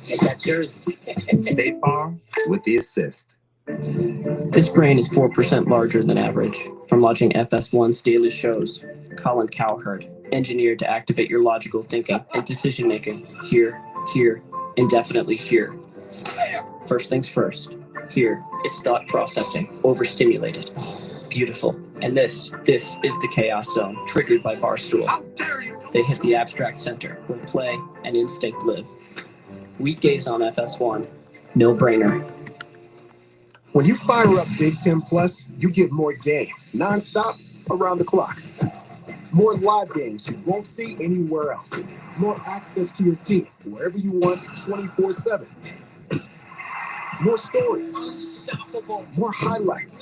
Get that jersey. State Farm with the assist. This brain is 4% larger than average. From watching FS1's daily shows, Colin Cowherd, engineered to activate your logical thinking and decision making. Here, and definitely here. First things first. Here, it's thought processing, overstimulated. Beautiful. And this is the chaos zone, triggered by Barstool. They hit the abstract center, where play and instinct live. Weekdays on FS1. No brainer. When you fire up Big Ten Plus, you get more game, nonstop, around the clock. More live games you won't see anywhere else. More access to your team, wherever you want, 24/7. More stories, more highlights,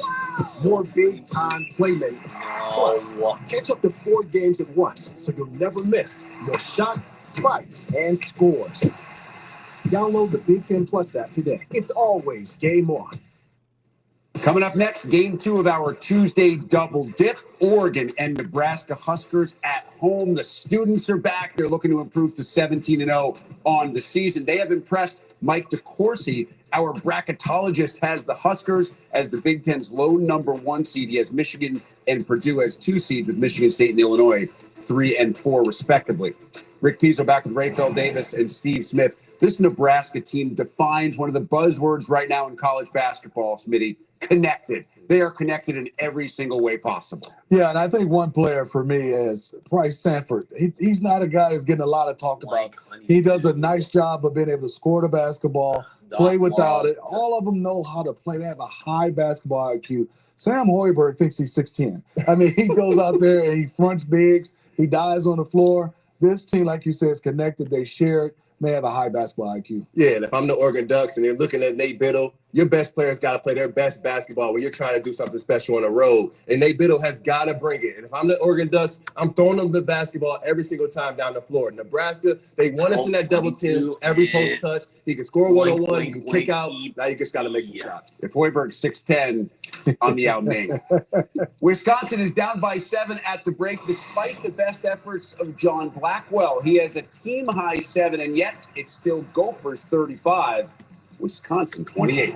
more big-time playmakers. Plus, catch up to 4 games at once, so you'll never miss more shots, spikes, and scores. Download the Big Ten Plus app today. It's always game on. Coming up next, game 2 of our Tuesday double dip. Oregon and Nebraska Huskers at home. The students are back. They're looking to improve to 17-0 on the season. They have impressed. Mike DeCourcy, our bracketologist, has the Huskers as the Big Ten's lone number 1 seed. He has Michigan and Purdue as 2 seeds, with Michigan State and Illinois 3 and 4 respectively. Rick Pizzo back with Rafael Davis and Steve Smith. This Nebraska team defines one of the buzzwords right now in college basketball, Smitty: connected. They are connected in every single way possible. Yeah, and I think one player for me is Bryce Sanford. He's not a guy who's getting a lot of talked about. He does a nice job of being able to score the basketball, play without it. All of them know how to play. They have a high basketball IQ. Sam Hoiberg thinks he's 6'10". I mean, he goes out there and he fronts bigs. He dives on the floor. This team, like you said, is connected. They share it. They have a high basketball IQ. Yeah, and if I'm the Oregon Ducks and they're looking at Nate Biddle, Your best players got to play their best basketball when you're trying to do something special on the road. And Nate Biddle has got to bring it. And if I'm the Oregon Ducks, I'm throwing them the basketball every single time down the floor. Nebraska, they want us in that double team every post touch. He can score one-on-one, he can kick out. Now you just got to make some shots. If Hoiberg's 6'10", I'm Yao Ming. Wisconsin is down by 7 at the break, despite the best efforts of John Blackwell. He has a team-high 7, and yet it's still Gophers 35, Wisconsin 28.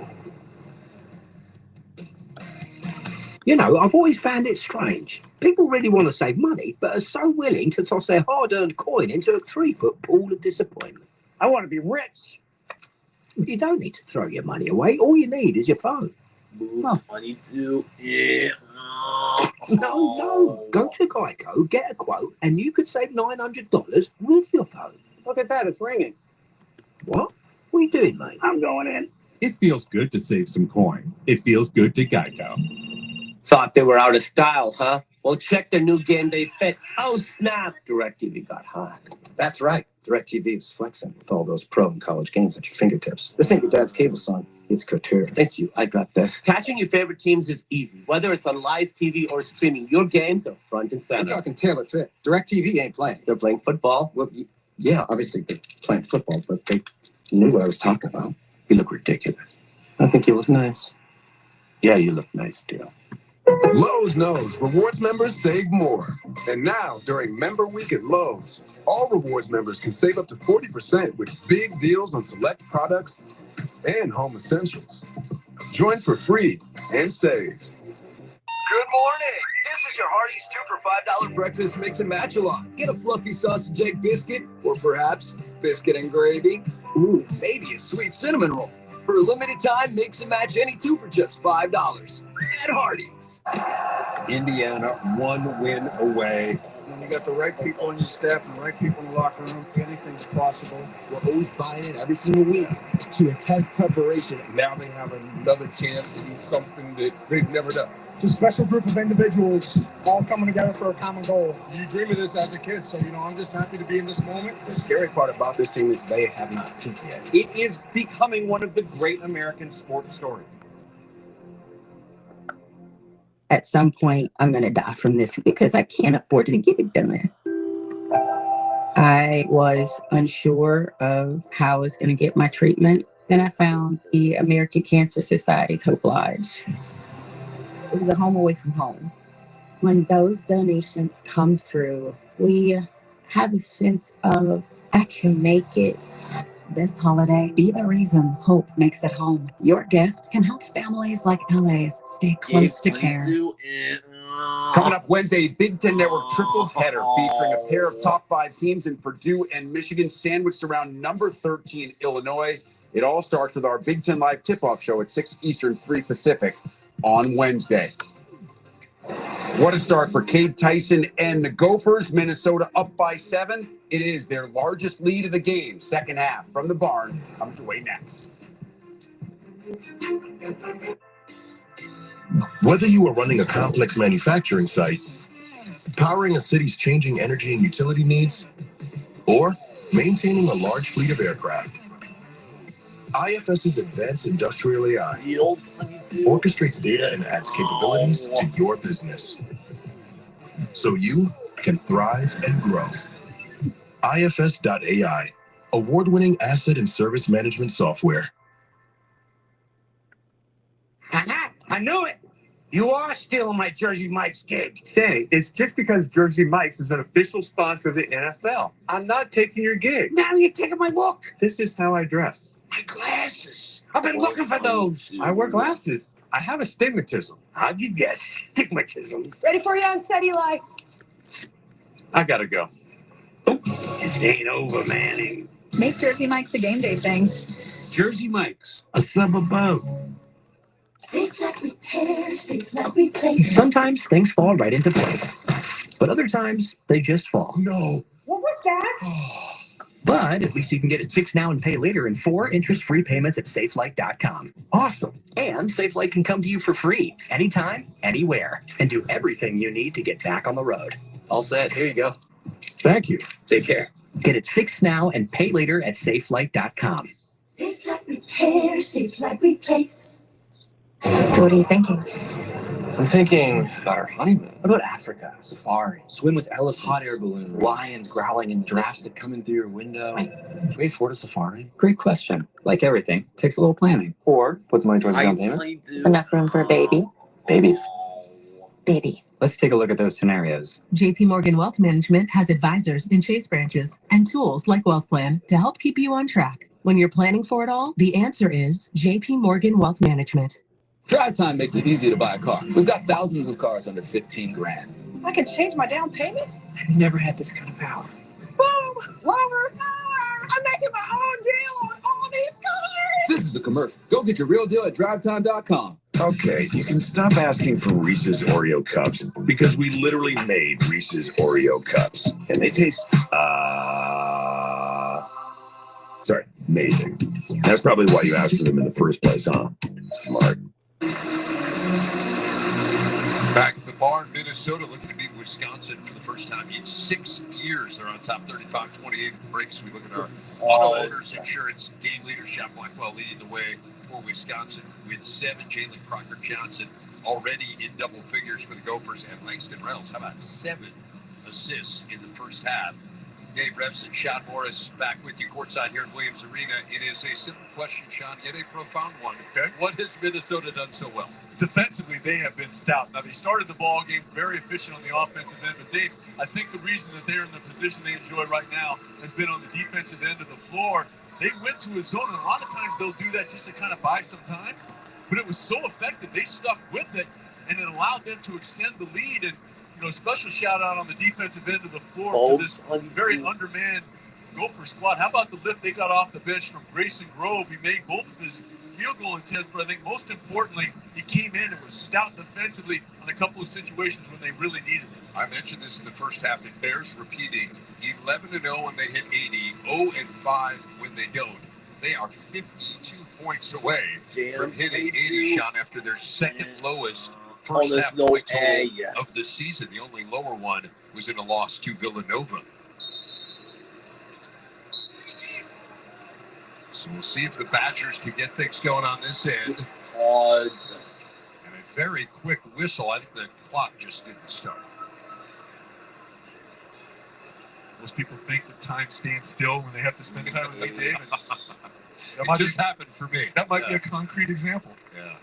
You know, I've always found it strange. People really want to save money, but are so willing to toss their hard-earned coin into a 3-foot pool of disappointment. I want to be rich. You don't need to throw your money away. All you need is your phone. Move 22. Yeah. No. Go to Geico, get a quote, and you could save $900 with your phone. Look at that. It's ringing. What? What are you doing, mate? I'm going in. It feels good to save some coin. It feels good to Geico. Thought they were out of style, huh? Well, check the new Game Day Fit. Oh, snap. DirecTV got hot. That's right. DirecTV is flexing with all those pro and college games at your fingertips. This ain't your dad's cable, son. It's couture. Thank you. I got this. Catching your favorite teams is easy. Whether it's on live TV or streaming, your games are front and center. I'm talking Taylor Fit. DirecTV ain't playing. They're playing football. Well, yeah, obviously they're playing football, but they knew what I was talking about. You look ridiculous. I think you look nice. Yeah, you look nice, too. Lowe's knows rewards members save more. And now, during Member Week at Lowe's, all rewards members can save up to 40% with big deals on select products and home essentials. Join for free and save. Good morning. This is your Hardee's 2 for $5 breakfast mix and match along. Get a fluffy sausage egg biscuit, or perhaps biscuit and gravy. Ooh, maybe a sweet cinnamon roll. For a limited time, mix and match any 2 for just $5 at Hardee's. Indiana, 1 win away. When you got the right people on your staff and the right people in the locker room, anything's possible. We're always buying it every single week to intense preparation. Now they have another chance to do something that they've never done. It's a special group of individuals all coming together for a common goal. You dream of this as a kid, so, I'm just happy to be in this moment. The scary part about this team is they have not peaked yet. It is becoming one of the great American sports stories. At some point, I'm going to die from this because I can't afford to get it done. I was unsure of how I was going to get my treatment. Then I found the American Cancer Society's Hope Lodge. It was a home away from home. When those donations come through, we have a sense of, I can make it. This holiday, be the reason hope makes it home. Your gift can help families like LA's stay close to care. Coming up Wednesday, Big Ten Network triple header featuring a pair of top 5 teams in Purdue and Michigan sandwiched around number 13 Illinois. It all starts with our Big Ten Live tip-off show at 6 Eastern, 3 Pacific on Wednesday. What a start for Cade Tyson and the Gophers. Minnesota up by 7. It is their largest lead of the game. Second half from the barn comes away next. Whether you are running a complex manufacturing site, powering a city's changing energy and utility needs, or maintaining a large fleet of aircraft, IFS's advanced industrial AI orchestrates data and adds capabilities to your business so you can thrive and grow. IFS.ai, award-winning asset and service management software. I knew it. You are stealing my Jersey Mike's gig. Danny, it's just because Jersey Mike's is an official sponsor of the NFL. I'm not taking your gig. Now you're taking my look. This is how I dress. My glasses. I've been looking for those. I wear glasses. I have astigmatism. I'll give you astigmatism. Ready for you on set, Eli? I gotta go. This ain't over, Manning. Make Jersey Mike's a game day thing. Jersey Mike's, a sub above. Safe like repair, safe like replace. Sometimes things fall right into place, but other times they just fall. No. What was that? But at least you can get it fixed now and pay later in 4 interest-free payments at SafeLight.com. Awesome. And SafeLight can come to you for free, anytime, anywhere, and do everything you need to get back on the road. All set. Here you go. Thank you. Take care. Get it fixed now and pay later at SafeLight.com. Safe like repair, safe like replace. So what are you thinking? I'm thinking about our honeymoon. What about Africa? Safari. Swim with elephants. Hot air balloon. Lions growling and giraffes that come in through your window. Wait, can we afford a safari? Great question. Like everything, takes a little planning. Or put the money towards a down payment. Enough room for a baby? Babies. Baby. Let's take a look at those scenarios. JP Morgan Wealth Management has advisors in Chase branches and tools like Wealth Plan to help keep you on track. When you're planning for it all, the answer is JP Morgan Wealth Management. Drive Time makes it easy to buy a car. We've got thousands of cars under 15 grand. I can change my down payment? I've never had this kind of power. Boom! Lower! I'm making my own deal on all these cars! This is a commercial. Go get your real deal at drivetime.com. Okay, you can stop asking for Reese's Oreo cups because we literally made Reese's Oreo cups. And they taste, sorry, amazing. That's probably why you asked for them in the first place, huh? Smart. Back at the bar in Minnesota, looking to beat Wisconsin for the first time in 6 years. They're on top 35-28 at the break. So we look at our auto owners insurance game leader, Sean Blackwell, leading the way for Wisconsin with 7. Jalen Crocker-Johnson already in double figures for the Gophers, and Langston Reynolds. How about 7 assists in the first half? Dave Revson, Sean Morris, back with you courtside here in Williams Arena. It is a simple question, Sean, yet a profound one. Okay. What has Minnesota done so well? Defensively, they have been stout. Now, they started the ball game very efficient on the offensive end, but Dave, I think the reason that they're in the position they enjoy right now has been on the defensive end of the floor. They went to a zone, and a lot of times they'll do that just to kind of buy some time, but it was so effective. They stuck with it, and it allowed them to extend the lead. And special shout out on the defensive end of the floor to this very undermanned Gopher squad. How about the lift they got off the bench from Grayson Grove? He made both of his field goal attempts, but I think most importantly, he came in and was stout defensively on a couple of situations when they really needed it. I mentioned this in the first half. It bears repeating. 11-0 when they hit 80, 0-5 when they don't. They are 52 points away from hitting 80, Sean, after their second lowest first half point total of the season. The only lower one was in a loss to Villanova. So we'll see if the Badgers can get things going on this end. And a very quick whistle. I think the clock just didn't start. Most people think that time stands still when they have to spend time with Dave. It just happened for me. That might be a concrete example. Yeah.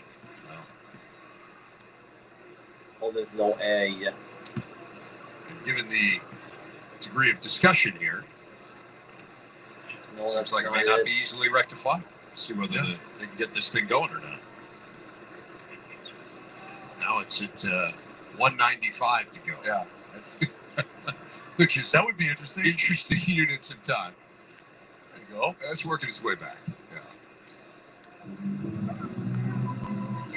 Oh, there's no A. And given the degree of discussion here, seems like it may not be easily rectified. See whether they can get this thing going or not. Now it's at 195 to go. Yeah, that's that would be interesting. Interesting units of time. There you go. That's working its way back. Yeah.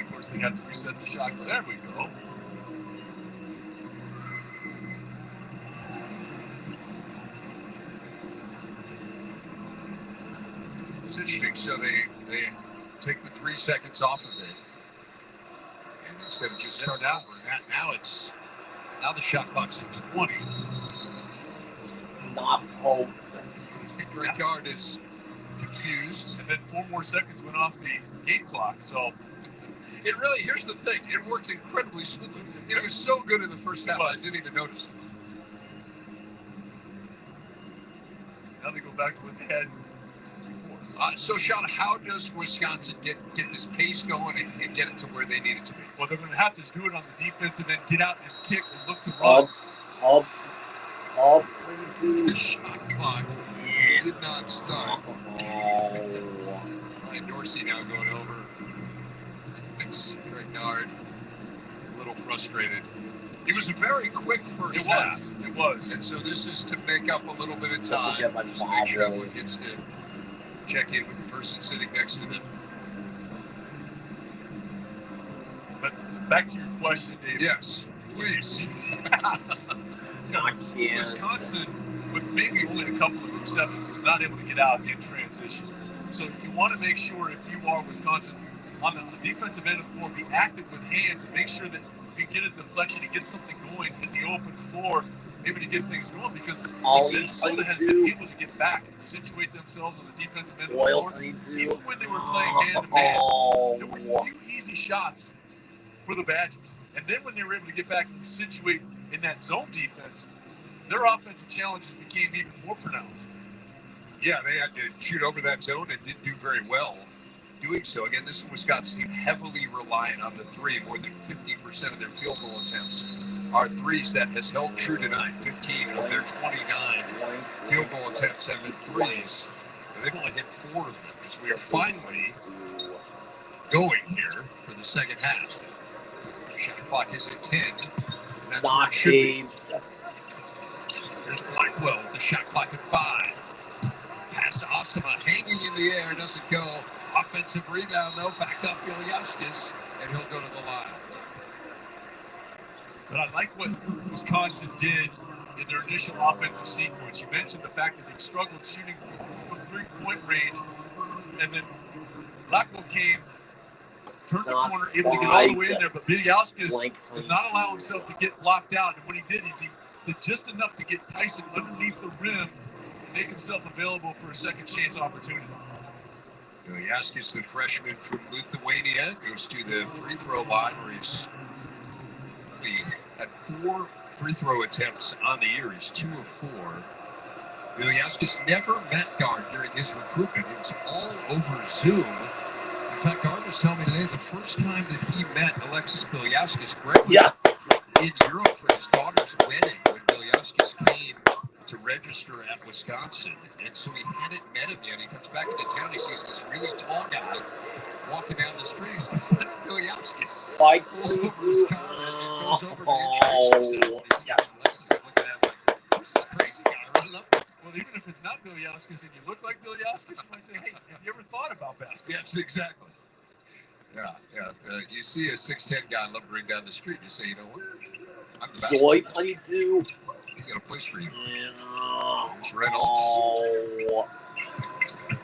Of course, they have to reset the shot. There we go. It's interesting. So they take the 3 seconds off of it, and instead of just start out now the shot clock's at 20. Stop home. Greg Gard is confused, and then 4 more seconds went off the game clock. So it really, here's the thing, it works incredibly smoothly. It was so good in the first half, I didn't even notice it. Now they go back to what they had. So, Sean, how does Wisconsin get this pace going and get it to where they need it to be? Well, they're going to have to do it on the defense and then get out and kick and look to run. Halt. The shot clock did not start. Ryan Dorsey now going over. Greg Gard, a little frustrated. It was a very quick first half. It was. And so this is to make up a little bit of time. Just to make sure everyone gets to check in with the person sitting next to them. But back to your question, Dave. Yes, please. Wisconsin, with maybe only a couple of exceptions, was not able to get out in transition. So you want to make sure, if you are Wisconsin, on the defensive end of the floor, be active with hands and make sure that you get a deflection and get something going in the open floor. able to get things going because All Minnesota has been able to get back and situate themselves on the defensive end of the floor. Even when they were playing man-to-man, there were a few easy shots for the Badgers. And then when they were able to get back and situate in that zone defense, their offensive challenges became even more pronounced. Yeah, they had to shoot over that zone and didn't do very well doing so. Again, this Wisconsin team heavily reliant on the three. More than 50% of their field goal attempts are threes. That has held true tonight. 15 of their 29 field goal attempts have been threes. They've only hit 4 of them. So we are finally going here for the second half. Shot clock is at 10. That's where it should be. There's Blackwell with the shot clock at 5. Pass to Osama, hanging in the air, doesn't go. Offensive rebound, though. Back up, Ilyaskis, and he'll go to the line. But I like what Wisconsin did in their initial offensive sequence. You mentioned the fact that they struggled shooting from three-point range, and then Blackwell came, turned the corner, able to get all the way in there, but Ilyaskis does not allow himself to get blocked out. And what he did is he did just enough to get Tyson underneath the rim and make himself available for a second chance opportunity. Ilyaskis, the freshman from Lithuania, goes to the free throw line where he's had 4 free throw attempts on the year. He's 2 of 4. Ilyaskis never met Guard during his recruitment. It was all over Zoom. In fact, Guard was telling me today the first time that he met Alexis Ilyaskis, Greg was in Europe for his daughter's wedding when Ilyaskis came to register at Wisconsin. And so he hadn't met him yet. He comes back into town. He sees this really tall guy walking down the street. He says, that's Ilyaskis. Pulls over his car and goes over to introduce himself. Alexis is looking at him like, who's this crazy guy running up? Well, even if it's not Ilyaskis and you look like Ilyaskis, you might say, hey, have you ever thought about basketball? Yes, exactly. Yeah. You see a 6'10" guy lumbering down the street, you say, you know what? I'm the basketball guy. Joy 22. He's got a place for you. There's Reynolds.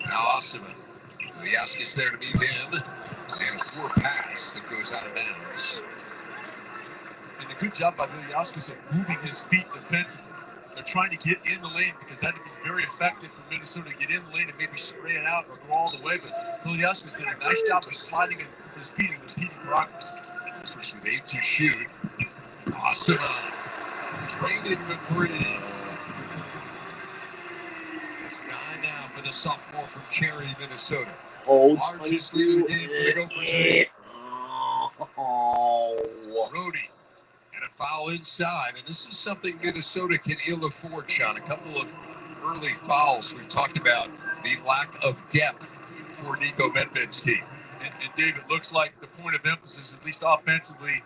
Now Osama. Ilyaskis there to meet him. And a poor pass that goes out of bounds. And a good job by Ilyaskis at moving his feet defensively. They're trying to get in the lane because that would be very effective for Minnesota to get in the lane and maybe spray it out or go all the way. But Ilyaskis did a nice job of sliding his feet and impeding progress. First with 8 to shoot. Osama traded for 3. It's 9 now for the sophomore from Cherry, Minnesota. Largest lead of the game for the Gophers. Brody. And a foul inside. And this is something Minnesota can ill afford, Sean. A couple of early fouls. We've talked about the lack of depth for Nico Medved's team. And Dave, it looks like the point of emphasis, at least offensively,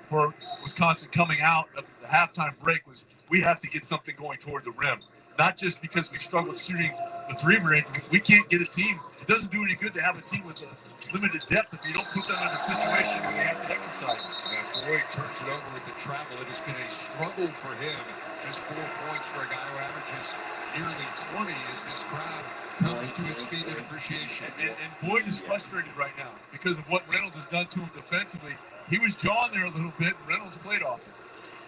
for Wisconsin coming out of the halftime break was we have to get something going toward the rim. Not just because we struggled shooting the 3 range. We can't get a team. It doesn't do any good to have a team with a limited depth if you don't put them in a situation where they have to exercise. And Boyd turns it over with the travel. It has been a struggle for him. Just 4 points for a guy who averages nearly 20 as this crowd comes to its feet in appreciation. And Boyd is frustrated right now because of what Reynolds has done to him defensively. He was jawing there a little bit. Reynolds played off it.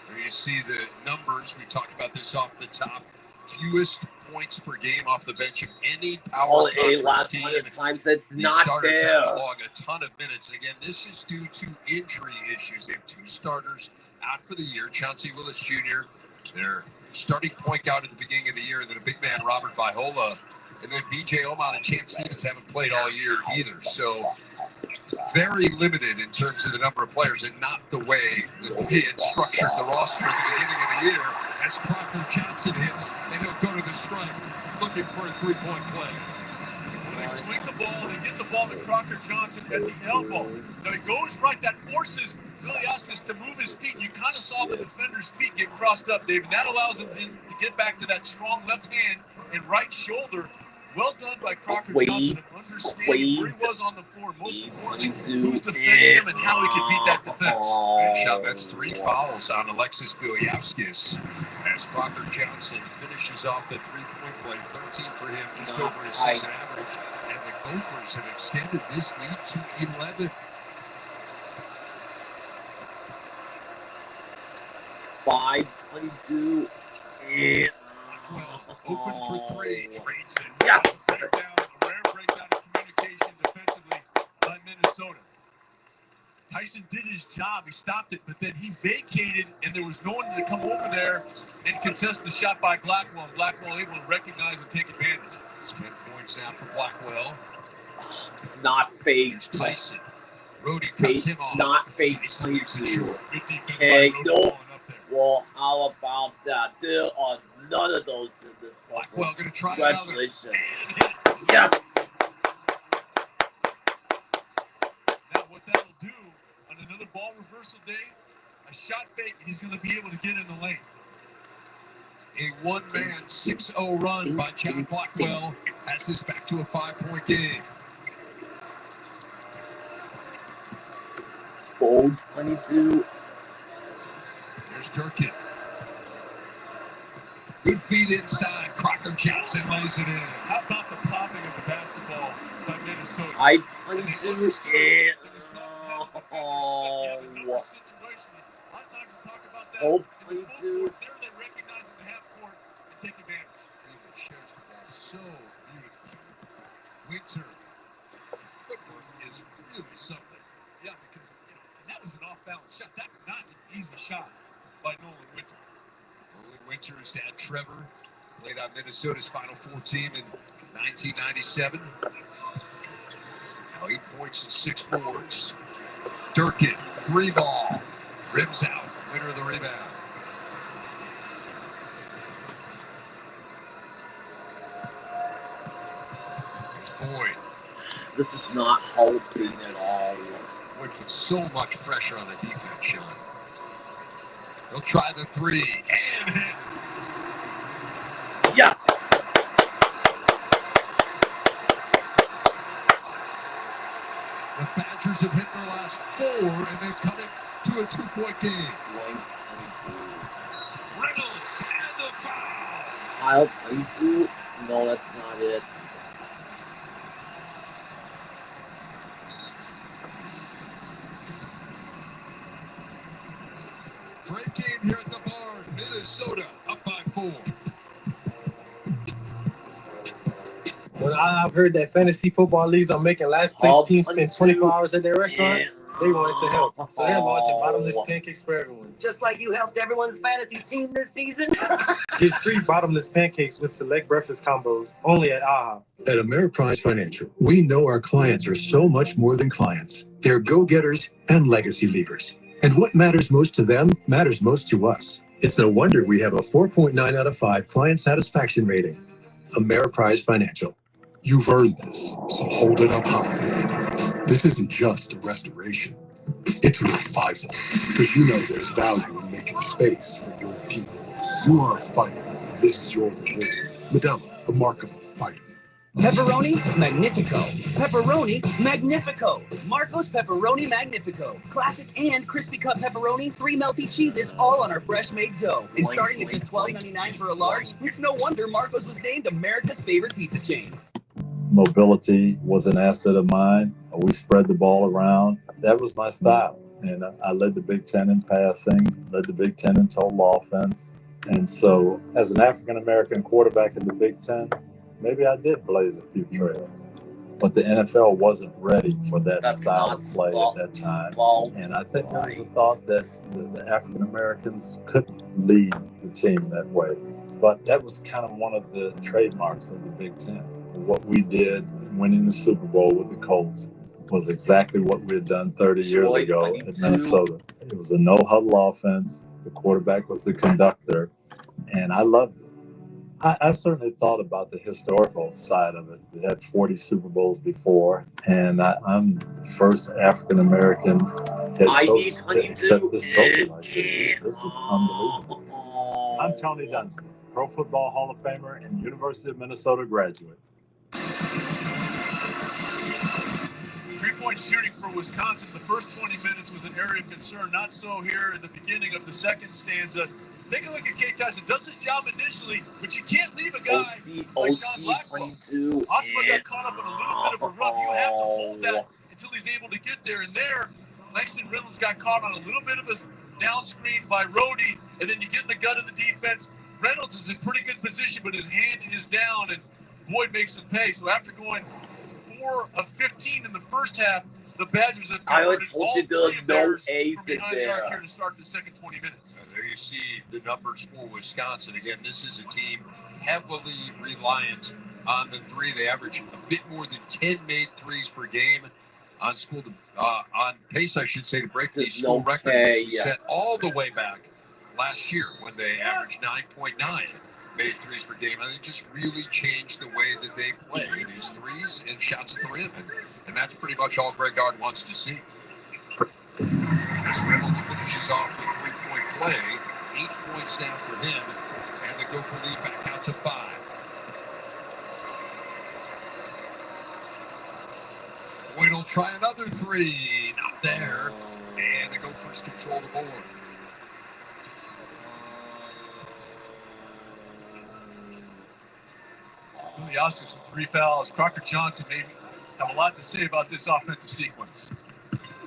There you see the numbers. We talked about this off the top. Fewest points per game off the bench of any power conference team. Times that's These not starters there. have to log a ton of minutes. And again, this is due to injury issues. They have 2 starters out for the year. Chauncey Willis Jr., their starting point guard at the beginning of the year, and then a big man, Robert Viola. And then B.J. Omon and Chance Stevens haven't played all year either. So very limited in terms of the number of players and not the way that they had structured the roster at the beginning of the year. As Crocker Johnson hits, and he'll go to the strike looking for a 3-point play. When they swing the ball, they get the ball to Crocker Johnson at the elbow. Now he goes right, that forces Ilyaskis to move his feet. You kind of saw the defender's feet get crossed up, Dave, and that allows him to get back to that strong left hand and right shoulder. Well done by Crocker Johnson of understanding where he was on the floor. Most importantly, who's defending him and how he could beat that defense. And Sean, that's 3 fouls on Alexis Ilyaskis as Crocker Johnson finishes off the 3-point play. 13 for him, just over his season average. And the Gophers have extended this lead to 11. 5:22 Open for three. Yes. A rare breakdown of communication defensively by Minnesota. Tyson did his job. He stopped it, but then he vacated, and there was no one to come over there and contest the shot by Blackwell. Blackwell able to recognize and take advantage. 10 points now for Blackwell. It's not fake. Tyson. Rody cuts him off. It's not fake. Okay, no. Well, how about that? There are none of those in this one. Blackwell going to try Congratulations. Yes. Now, what that'll do on another ball reversal day, a shot fake, he's going to be able to get in the lane. A one-man 6-0 run by John Blackwell has this back to a 5-point game. Fold 22. There's Durkin. Good feet inside. Crocker Johnson lays it in. How about the popping of the basketball by Minnesota? I 22. Hold 22. Take advantage. He shares the ball so beautifully. Winter. Footwork is really something. Yeah, because that was an off-balance shot. That's not an easy shot by Nolan Winter. Nolan Winter's dad, Trevor, played on Minnesota's Final Four team in 1997. Now 8 points and 6 boards. Durkin, 3-ball. Rims out. Winner of the rebound. Boyd. This is not helping at all. Boyd with so much pressure on the defense, Sean. He'll try the three and hit. Yes. The Badgers have hit their last 4 and they've cut it to a 2-point game. Reynolds and the foul. I'll 22. No, that's not it. Great game here at the Barn. Minnesota up by 4. When I've heard that fantasy football leagues are making last place teams spend 24 hours at their restaurants, they wanted to help. So they're launching bottomless pancakes for everyone. Just like you helped everyone's fantasy team this season. Get free bottomless pancakes with select breakfast combos only at AHA. At Ameriprise Financial, we know our clients are so much more than clients. They're go-getters and legacy leavers. And what matters most to them matters most to us. It's no wonder we have a 4.9 out of 5 client satisfaction rating. Ameriprise Financial. You've earned this, so hold it up high. This isn't just a restoration. It's a revival, because you know there's value in making space for your people. You are a fighter, and this is your reward. Medalla, the mark of a fighter. Pepperoni Magnifico. Pepperoni Magnifico. Marco's Pepperoni Magnifico. Classic and crispy cut pepperoni, 3 melty cheeses, all on our fresh made dough. And starting at just $12.99 for a large, it's no wonder Marco's was named America's favorite pizza chain. Mobility was an asset of mine. We spread the ball around. That was my style. And I led the Big Ten in passing, led the Big Ten in total offense. And so as an African-American quarterback in the Big Ten, maybe I did blaze a few trails. But the NFL wasn't ready for that style of play at that time. And I think there was a thought that the African-Americans couldn't lead the team that way. But that was kind of one of the trademarks of the Big Ten. What we did, winning the Super Bowl with the Colts, was exactly what we had done 30 years ago at Minnesota. It was a no-huddle offense. The quarterback was the conductor, and I loved it. I certainly thought about the historical side of it. We had 40 Super Bowls before, and I'm the first African-American head coach to accept this trophy like this. This is unbelievable. I'm Tony Dungy, Pro Football Hall of Famer and University of Minnesota graduate. 3-point shooting for Wisconsin. The first 20 minutes was an area of concern. Not so here in the beginning of the second stanza. Take a look at Kate Tyson. Does his job initially, but you can't leave a guy like John Blackwell. Osma got caught up in a little bit of a rub. You have to hold that until he's able to get there. And there, Langston Reynolds got caught on a little bit of a down screen by Rody, and then you get in the gut of the defense. Reynolds is in pretty good position, but his hand is down, and Boyd makes him pay. So after going 4 of 15 in the first half, the Badgers have converted all 3 of theirs from behind the arc here to start the second 20 minutes. There you see the numbers for Wisconsin. Again, this is a team heavily reliant on the 3. They average a bit more than 10 made 3s per game on on pace, I should say, to break the school record, which was set all the way back last year when they averaged 9.9 made 3s per game. And it just really changed the way that they play these 3s and shots at the rim. And that's pretty much all Greg Gard wants to see. As Reynolds finishes off the 3-point play, 8 points now for him, and the Gopher lead back out to 5. Boyd will try another 3, not there, and the Gophers control the board. Iliauskas with 3 fouls. Crocker Johnson may have a lot to say about this offensive sequence.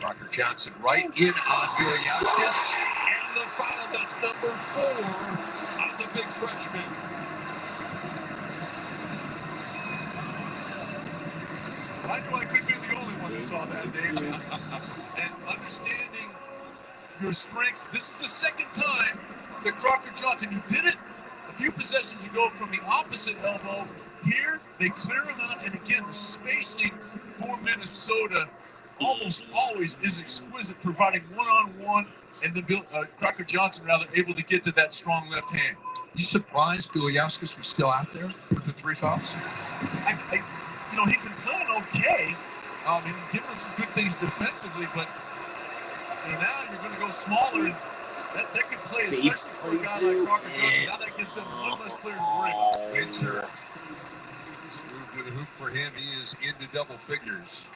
Crocker Johnson right in on Iliauskas, and the foul, that's number 4 on the big freshman. I knew I couldn't be the only one that saw that, Dave. And understanding your strengths, this is the second time that Crocker Johnson, he did it a few possessions ago from the opposite elbow. Here, they clear him out, and again, the spacing for Minnesota almost always is exquisite, providing one-on-one, and the Crocker Johnson, rather, able to get to that strong left hand. You surprised Iliauskas was still out there with the 3 fouls? He's been playing okay. And giving him some good things defensively, but now you're going to go smaller, and that could play, especially for a guy like Crocker Johnson. Now that gives them one less player to bring. Winter. Move to the hoop for him. He is into double figures.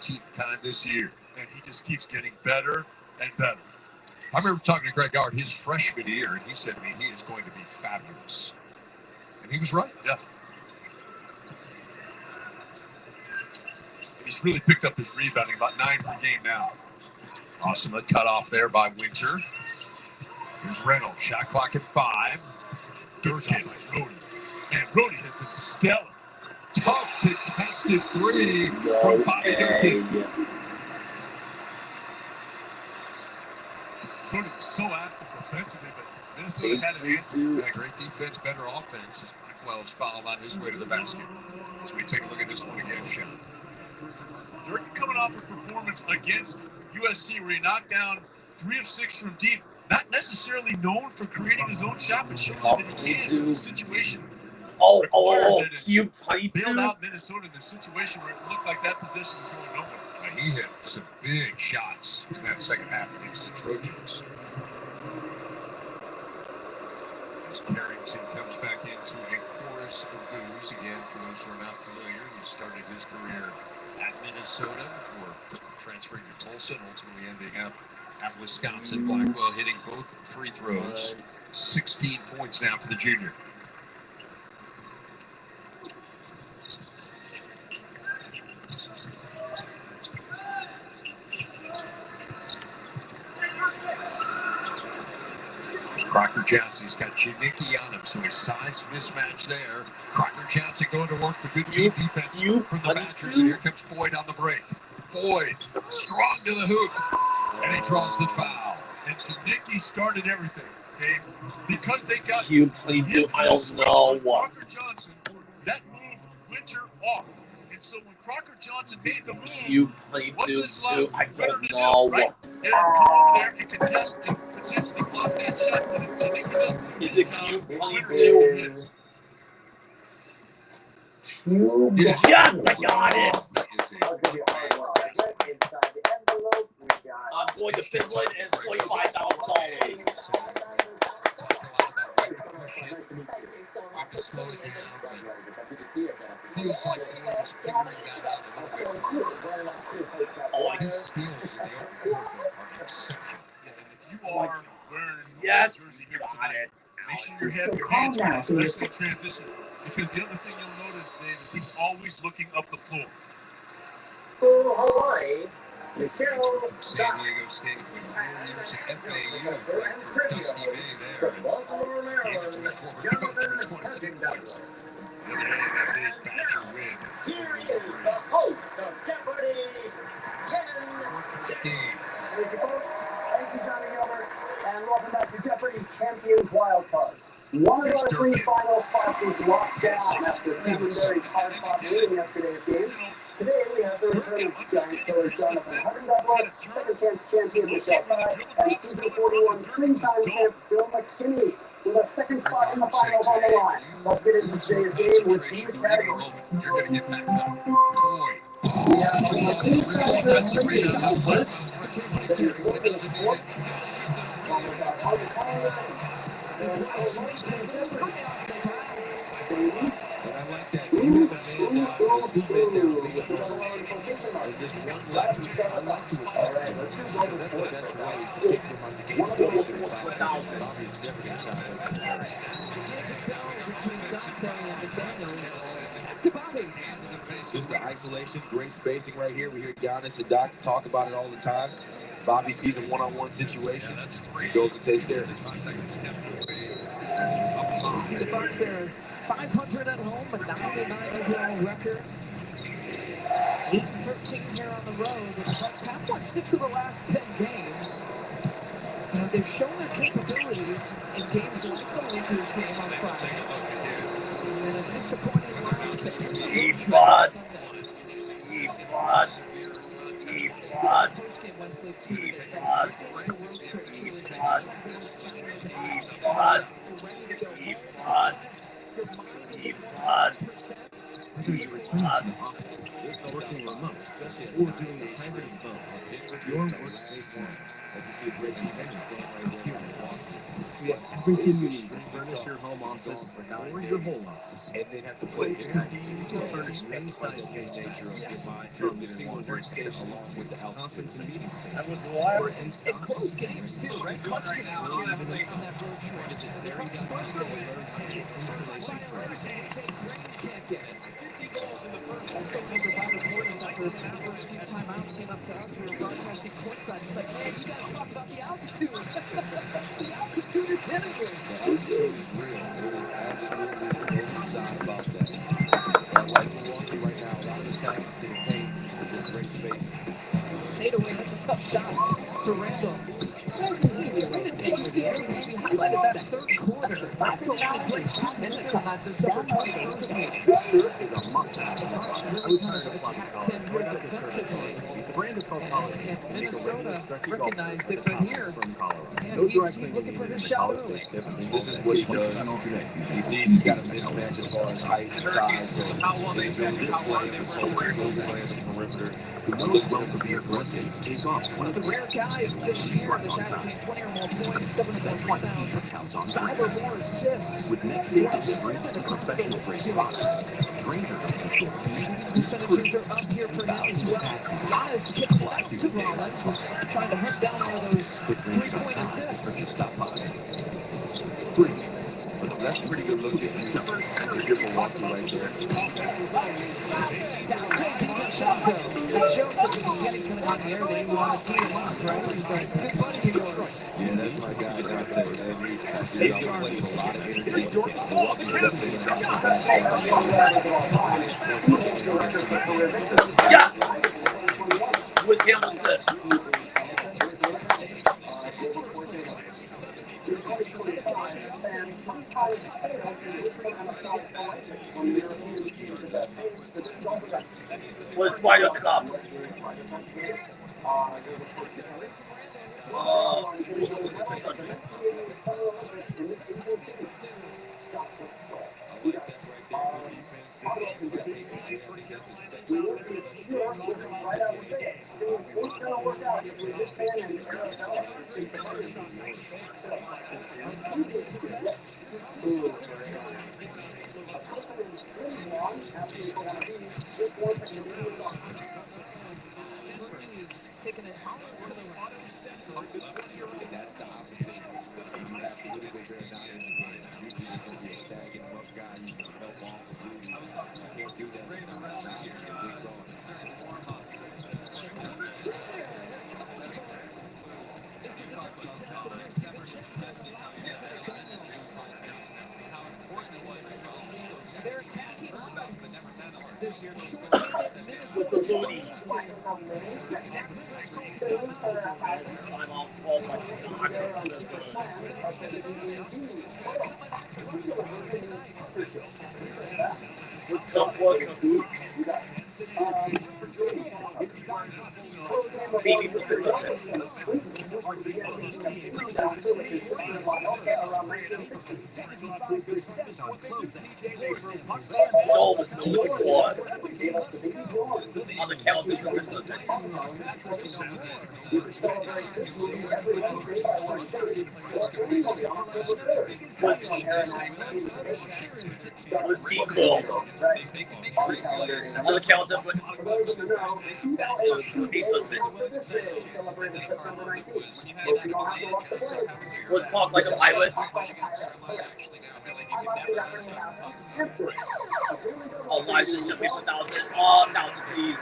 10th time this year. And he just keeps getting better and better. I remember talking to Greg Gard his freshman year, and he said to me he is going to be fabulous. And he was right. Yeah. He's really picked up his rebounding, about 9 per game now. Awesome, a cut off there by Winter. Here's Reynolds, shot clock at 5. Durkin, Rhodey. Man, Rhodey has been stellar. Tough contested 3 from Bobby Durkin. Rhodey was so active defensively, but Minnesota had an answer. Yeah, great defense, better offense. As Blackwell is fouled on his way to the basket. As we take a look at this one again, Sean. Durkin coming off a performance against USC where he knocked down 3 of 6 from deep. Not necessarily known for creating his own shot, but shows that he can in this situation. Cube tight. Bailed out Minnesota in a situation where it looked like that possession was going nowhere. He hit some big shots in that second half against the Trojans. As Carrington comes back into a chorus of boos. Again, for those who are not familiar, he started his career at Minnesota before transferring to Tulsa and ultimately ending up at Wisconsin. Blackwell hitting both free throws. 16 points now for the junior. Crocker Johnson's got Janicki on him, so a size mismatch there. Crocker Johnson going to work the good team defense from the Badgers, and here comes Boyd on the break. Boyd, strong to the hoop, and he draws the foul. And Janicki started everything, Dave, because they got Cube played I don't know what. Crocker Johnson, that moved Winter off. And so when Crocker Johnson made the move, Cube played I don't know what. And come over there and contest and potentially block that shot. Is it Cube played too? Yes, I got it. I'm going to Finland and play $5,000. His skills in the open court are exceptional. If you are wearing yes, jersey here tonight, make sure you have your hands free, especially in transition. Because the other thing you'll notice, Dave, is he's always looking up the floor. For Hawaii, San Diego State with 4 years to FAU for Dusty May there. Gave it to the forward coach for 22 points. And they're in that big Badger win. Here is the host of Jeopardy, Ken. Thank you, folks. Thank you, Johnny Gilbert. And welcome back to Jeopardy Champions Wildcard. One of our three final spots is locked down after Cleveland Berry's hard-fought win in yesterday's game. Today we have the return of Giant Killer Jonathan Huggindubler, second chance champion Michelle Sy, and season 41 three-time champ Bill McKinney with a second spot in the finals on the line. Let's get into today's game with these categories. You're going to get back up. Boy. We have two sets of three shots first. Then you're going to sports. Followed by Harvey Calendar. And baby. I like that. You haven't made it down. There's two men there with each one. There's just one left. I like to attack them. That's the best way to take them on the game. Bobby's never going to shine that. Between Dante and McDaniels. Back to Bobby. Just the isolation, great spacing right here. We hear Giannis and Doc talk about it all the time. Bobby sees a one-on-one situation. He goes and takes care of it. You see the Bucks there, 500 at home, but 9-9 overall record. 8-13 here on the road. The Bucks have won 6 of the last 10 games. You know, they've shown their capabilities in games like the Lakers game on Friday. And a disappointing loss to Keep blood. Keep blood. Keep blood. Keep blood. Keep blood. Keep blood. Keep blood. Keep blood. Whether you're returning to the office, working remote, or doing a hybrid of both, your workspace matters. As you see a great convention is here in Boston. We have everything you need to furnish your home office or your whole office. And they have the place to you can furnish any size space nature of your mind from the single workstation along with the conference and meeting spaces. Or in and close games too, right? Clutch games here on that road trip. Visit very installation first. I still remember Bobby Portis after the first few timeouts came up to us. We were broadcasting courtside. He's like, man, you got to talk about the altitude. The altitude is everything. The altitude is real. There is absolutely no sign about that. Like Milwaukee right now, a lot of the talented to the paint with great spacing. Fadeaway, that's a tough shot for Randall. Rated teams the air, maybe highlighted that third quarter. After only played 2 minutes on that December 21st game. Really kind of attacked him here defensively. And Minnesota recognized it, but here, man, he's looking for his shot early. This is what he does. He sees he's got a mismatch as far as height and size, so they do good plays for Colts, good plays on the perimeter. Who knows well to be aggressive, take off. One of the rare guys this year that's averaging 20 or more points, 7 or more rebounds, 5 or more assists. With next stage strength and professional grade products, Granger for sure. Percentages are up here for him as well. Giannis kicked out to Rollins, was trying to hunt down one of those 3-point assists. Stop by. Granger. That's a pretty good look at you. Give Milwaukee right there. Dante DiVincenzo. The joke at the beginning coming on the air that he would want to steal him off, right? He's like, good buddy of yours. Yeah, that's my guy, Dante. He's played a lot of energy. Milwaukee Yeah! With Hamilton. Was Mario Cup. Taking it hollow to the right. That's the opposite. You have to really go bear down in the game. Usually it's going to be a sagging rough guy. You can help off with you. You can't do that right now. Now you're a big dog. This is With the Loonies. Baby for the Joel was looking for on the calendar for was being cool. On the calendar for was talk like a pilot. Elijah jumping for 1,000. Oh, 1,000, please.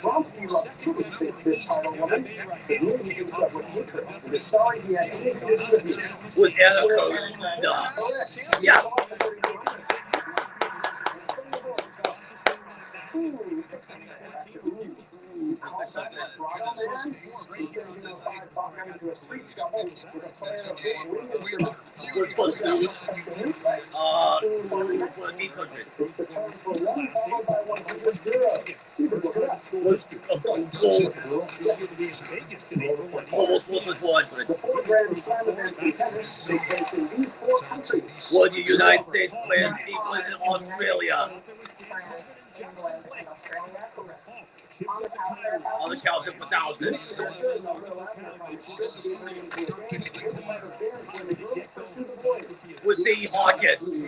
Vronsky loves killing kids, this title woman. But really he thinks that with hatred. And is sorry he had anything to do with me. Was Anna yeah. Almost 400. The 4 Grand Slam events in tennis take place in these 4 countries. Would the United States win England and Australia? On the count of 1,000. With Sadie Hawkins.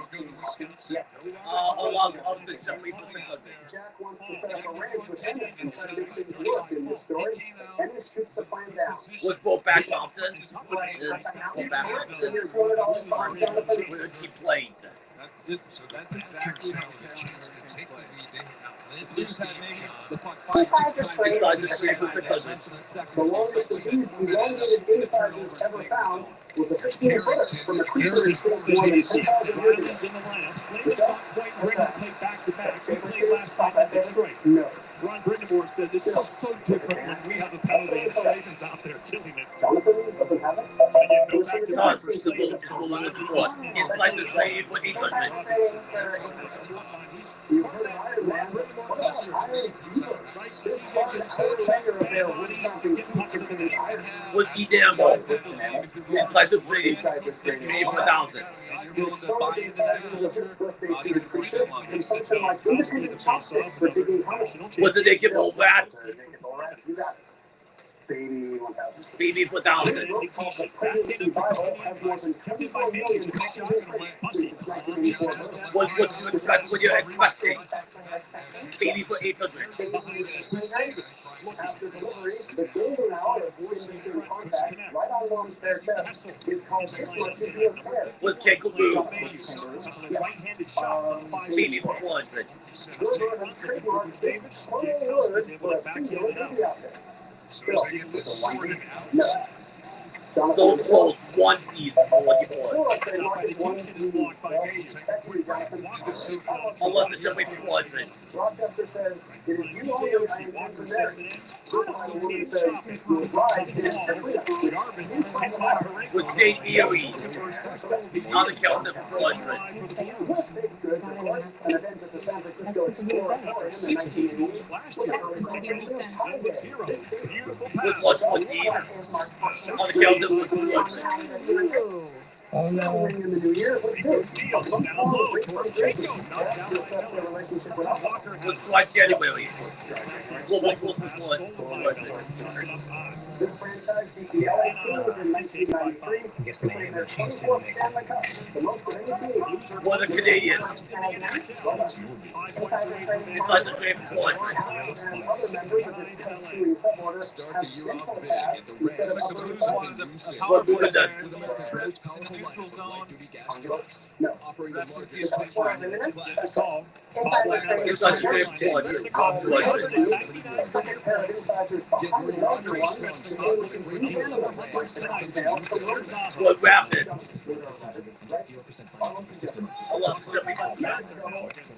Along of the jumping for 600. Jack wants to set up a ranch with Ennis and try to make things work in this story. Ennis shoots the plan down. With both back mountains. We'll keep playing. That's exactly how the Chiefs can take the lead. They have not led that maybe the puck 5-6 times. The longest of these elongated incisors ever found was a 16-footer from a creature who stands more than 10,000 years ago. Slavers not quite ready to play back-to-back. They played last night in Detroit. No. Ron Brindamore says it's just so different when we have a penalty and Slavers out there killing it. Jonathan doesn't have it. Inside the trade for 800. You heard of Iron Man. What about Iron Beaver? This hard layer of their wood-chopping teeth contains iron. Was Edambo. Inside the trade. Trade for 1,000. The exposed incisors of this birthday-suited creature can function like independent chopsticks for digging tunnels. Was it naked bull rat? You got it. Baby 1,000. Baby for 1,000. This book called The Pregnancy Bible has more than 24 million copies of print since its 1984 book. What you're expecting? Baby for 800. After delivery, the golden hour of skin-to-skin contact right on mom's bare chest is called this much real care. Was kangaroo. Yes. Baby for 400. Gerber has trademarked this total word for a singular baby outfit. No. So close, one season for what you want. Unless it's just for 400. Rochester says, it is you only I intend to marry. This time the woman says, your bride stands for With St. Erie. On the count of 400. With baked goods, of course, an event at the San Francisco Exploratorium in 1988 was a early celebration of holiday. With Lush 14. On the count of 200. Celebrating in the new year with this. A month-long break from drinking. To assess their relationship with alcohol. With Swatch January. Global 400. This franchise beat the LA Kings in 1993 to claim their 24th Stanley Cup, the most of any team. What a Canadian. Inside the shape of one. And other members of this cup-chewing suborder have dental pads instead of upper sides. What good is that? No. Inside the shape of one. Second pair of incisors behind the larger one distinguishes these animals like the cottontail from rodents. What rapid? I love shipping.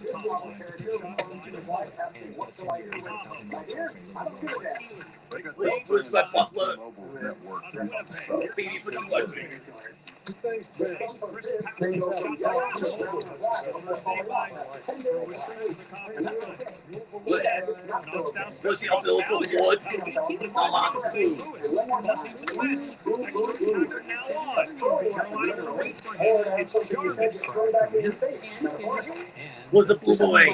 This novel character responds to his wife asking, "What shall I do with my dear? I don't give a damn." Where's my butler? Beanie for 200. The stump of this may go from yellow to brown to black before falling off. 10 days later, and that's okay. Not so okay. What's the umbilical cord? I'm on food. What's the boomerang?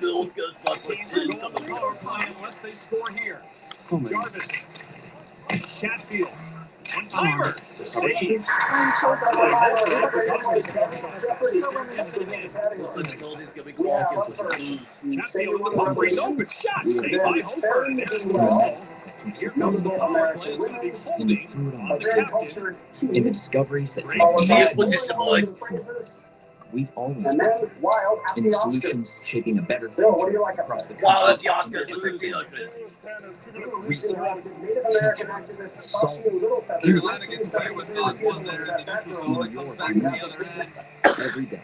Bills goes fuck with unless they score here. Jarvis. Chatfield. One timer. Save. Chatfield open shot. Save by Hofer. Here comes the power play. It's going to be holding on the captain. In the discoveries that we've always and then Wild at in the the Oscars. solutions shaping a better Bill, what do future you like across the country. Wild at the Oscars with 1600. Native American activist Saucy and Little Feather Carolina gets away with not one there. The neutral zone comes back to the other end. Every day.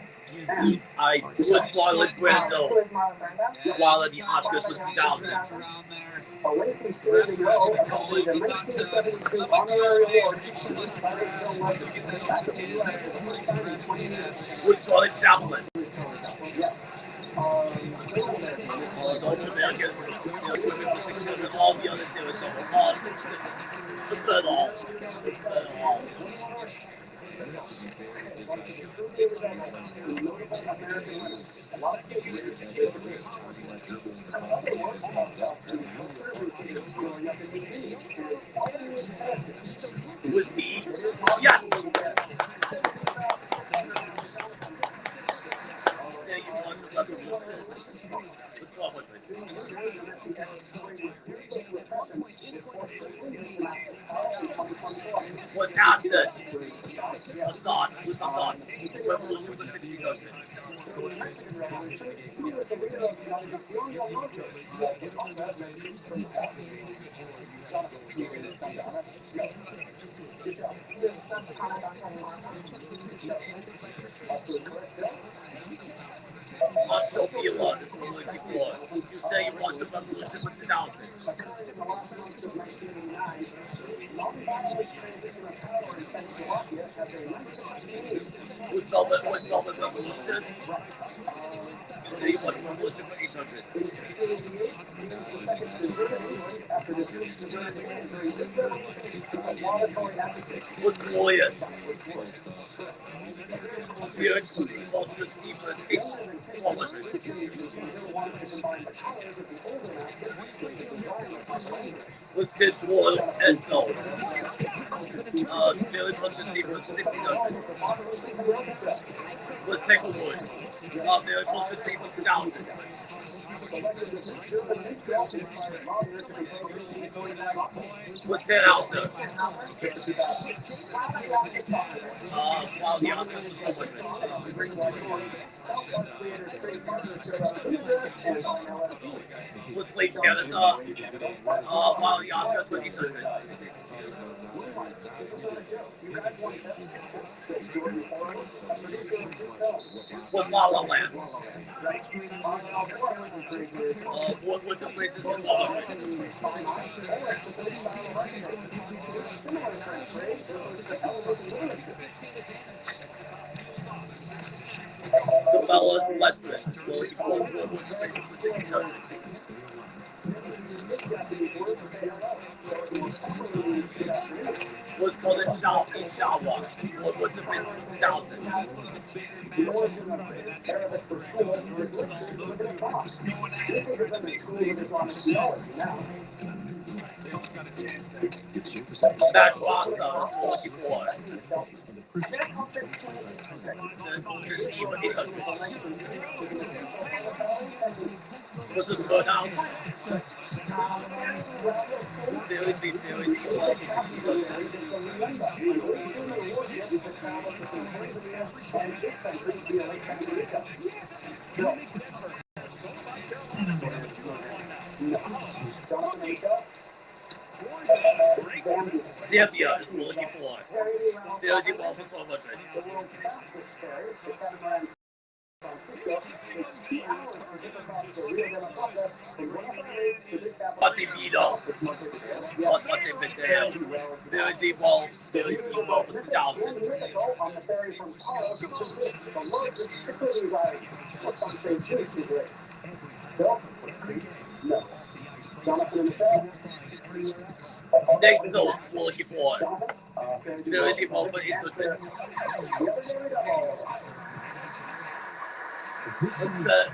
I with Wild at Brando. Wild at the Oscars with 2000. A lengthy standing row of the 1972 honorary awards for this silent film legend. Back in the U.S. for the first time in 20 years. With Charlie Chaplin. Yes. All the other territories. All 600. The third all. With me? Yes! What after? Assad, with Assad. Revolution with 1600. Must show be a lot. It's politically flawed. You say you want the revolution with 2000. With Velvet Revolution. You say you want the revolution for 800. With lawyers. Weird, ultra secret, 400. With Sid's Royal and Soul. Daily Punch and Secret, 1600. With Singlewood. Daily Punch and Secret, 1000. With Ted Alter. While the others was with Blake Canada, while the Oscars were 800. With La La Land. What was the places in La La Land? The Bella's Electric. Was called it Shawa. What's the business? 2000. The origin of this, Arabic for school, is literally within a box. We think of them as schools of Islamic theology now. That's awesome. That's what we're looking for. What's the turnout? Zambia is what we're looking for. Very deep off of 1200. The world's fastest ferry, the catamaran Francisco, takes 2 hours to zip across the Rio de la Plata from Buenos Aires to this capital. What's it, Vito? What's it, Video? Very deep off of 2000. On the ferry from Palos to this, the largest Cyclades Island, or some say Juicy's race. Bill? No. Jonathan and Michelle? Next is what we're looking for. Very deep off of interest.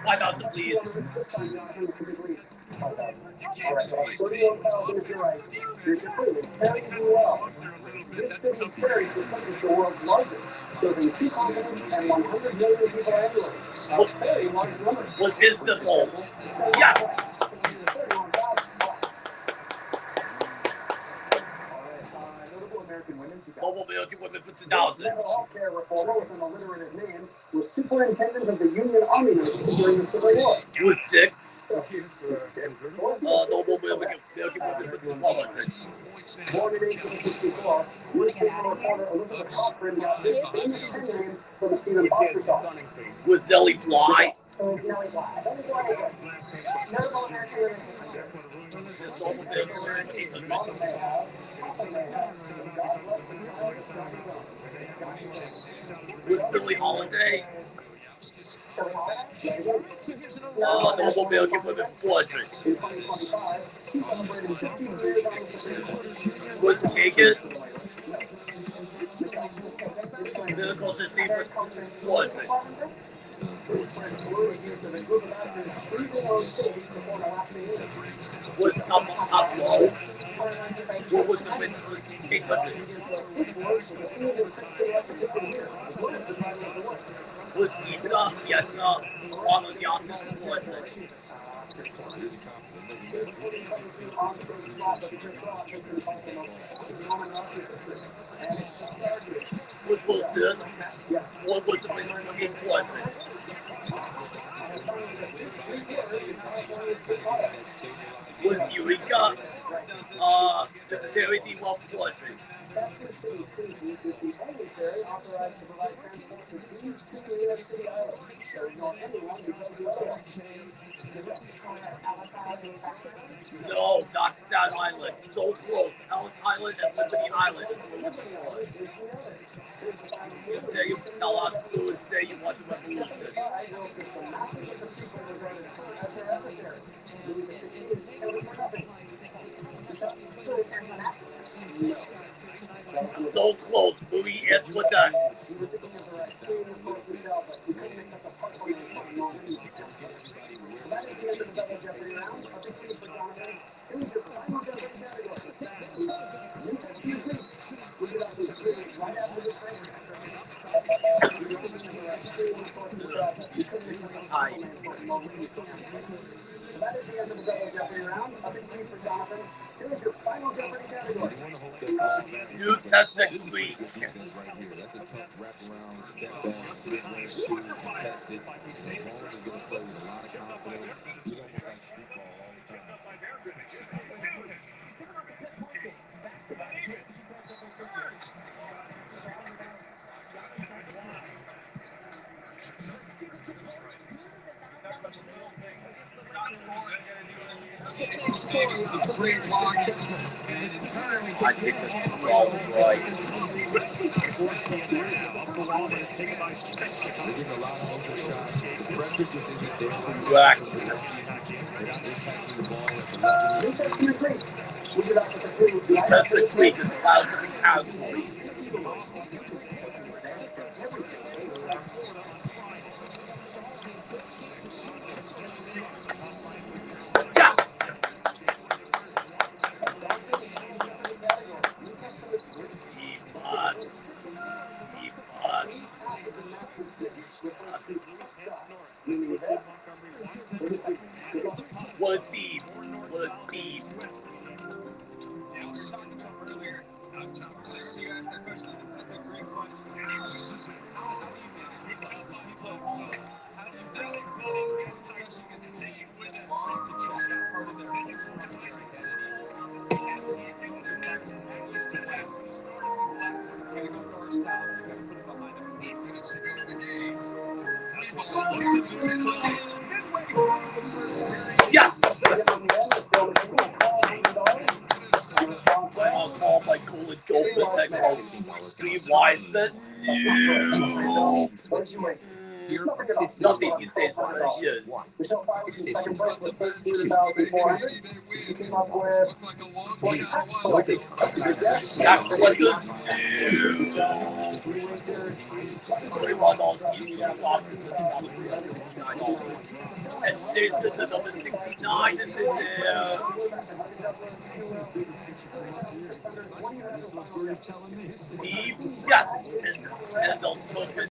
5,000, please. Alright, 31,000 if you're right. Here's your clue. Ferry do well. This city's ferry system is the world's largest, serving 2 continents and 100 million people annually. A very large number. Was Istanbul. Yes! Mobile American women for 2000. This healthcare reformer with an alliterative name was superintendent of the Union Army nurses during the Civil War. Was Dix. Mobile American women for 200. Born in 1864, newspaper reporter Elizabeth Cochran got this famous pen name from a Stephen Foster song. Was Nellie Bly. Nellie Bly. Nellie Bly is right. Notable American Was Billie Holiday. Mobile American women 400. In 2025, she celebrated 15 years on the Supreme Court. Was Vegas. Medical City for 400. Was Upload. What was the win for 800? Was Pizza, Piazza, on the office 400? Was Wilson? What was the win for 800? Was Eureka, very deep off 400. Statue City Cruises is the only ferry authorized to provide transport to these 2 New York City islands. So ignore anyone who tells you otherwise. No, not Staten Island. So close. Ellis Island and Liberty Island is what we're looking for. You say you tell us who would say you want the revolution. So close, Louis Antoinette. So that is the end of the double Jeopardy round. A big lead for Jonathan. Here's your final Jeopardy category. New Testament week. That's a tough wraparound, step back, mid-range two, contested. Mahomes is going to play with a lot of confidence. It's almost like street ball all the time. I think this is all right. Black. That's the tweak is allowed to be out. What a thief. What a thief. Yeah, we were talking about earlier. Tom Tice, you asked that question. That's a great question. And he loses it. How do you manage? Good job by people. How do you balance winning and enticing and taking with it? That's the shot part of the venue for enticing. And you get in there, at least to last the start of the black. Gotta go north south. You gotta put it behind them. 8 minutes to go in the game. That's what we looked at the 10 midway through the first period. Yes! Called by Colin Goldman, head coach Steve Wiseman. Nothing he says delicious. That's what the and Jason to number 69 is in there. Yes, and they'll took it.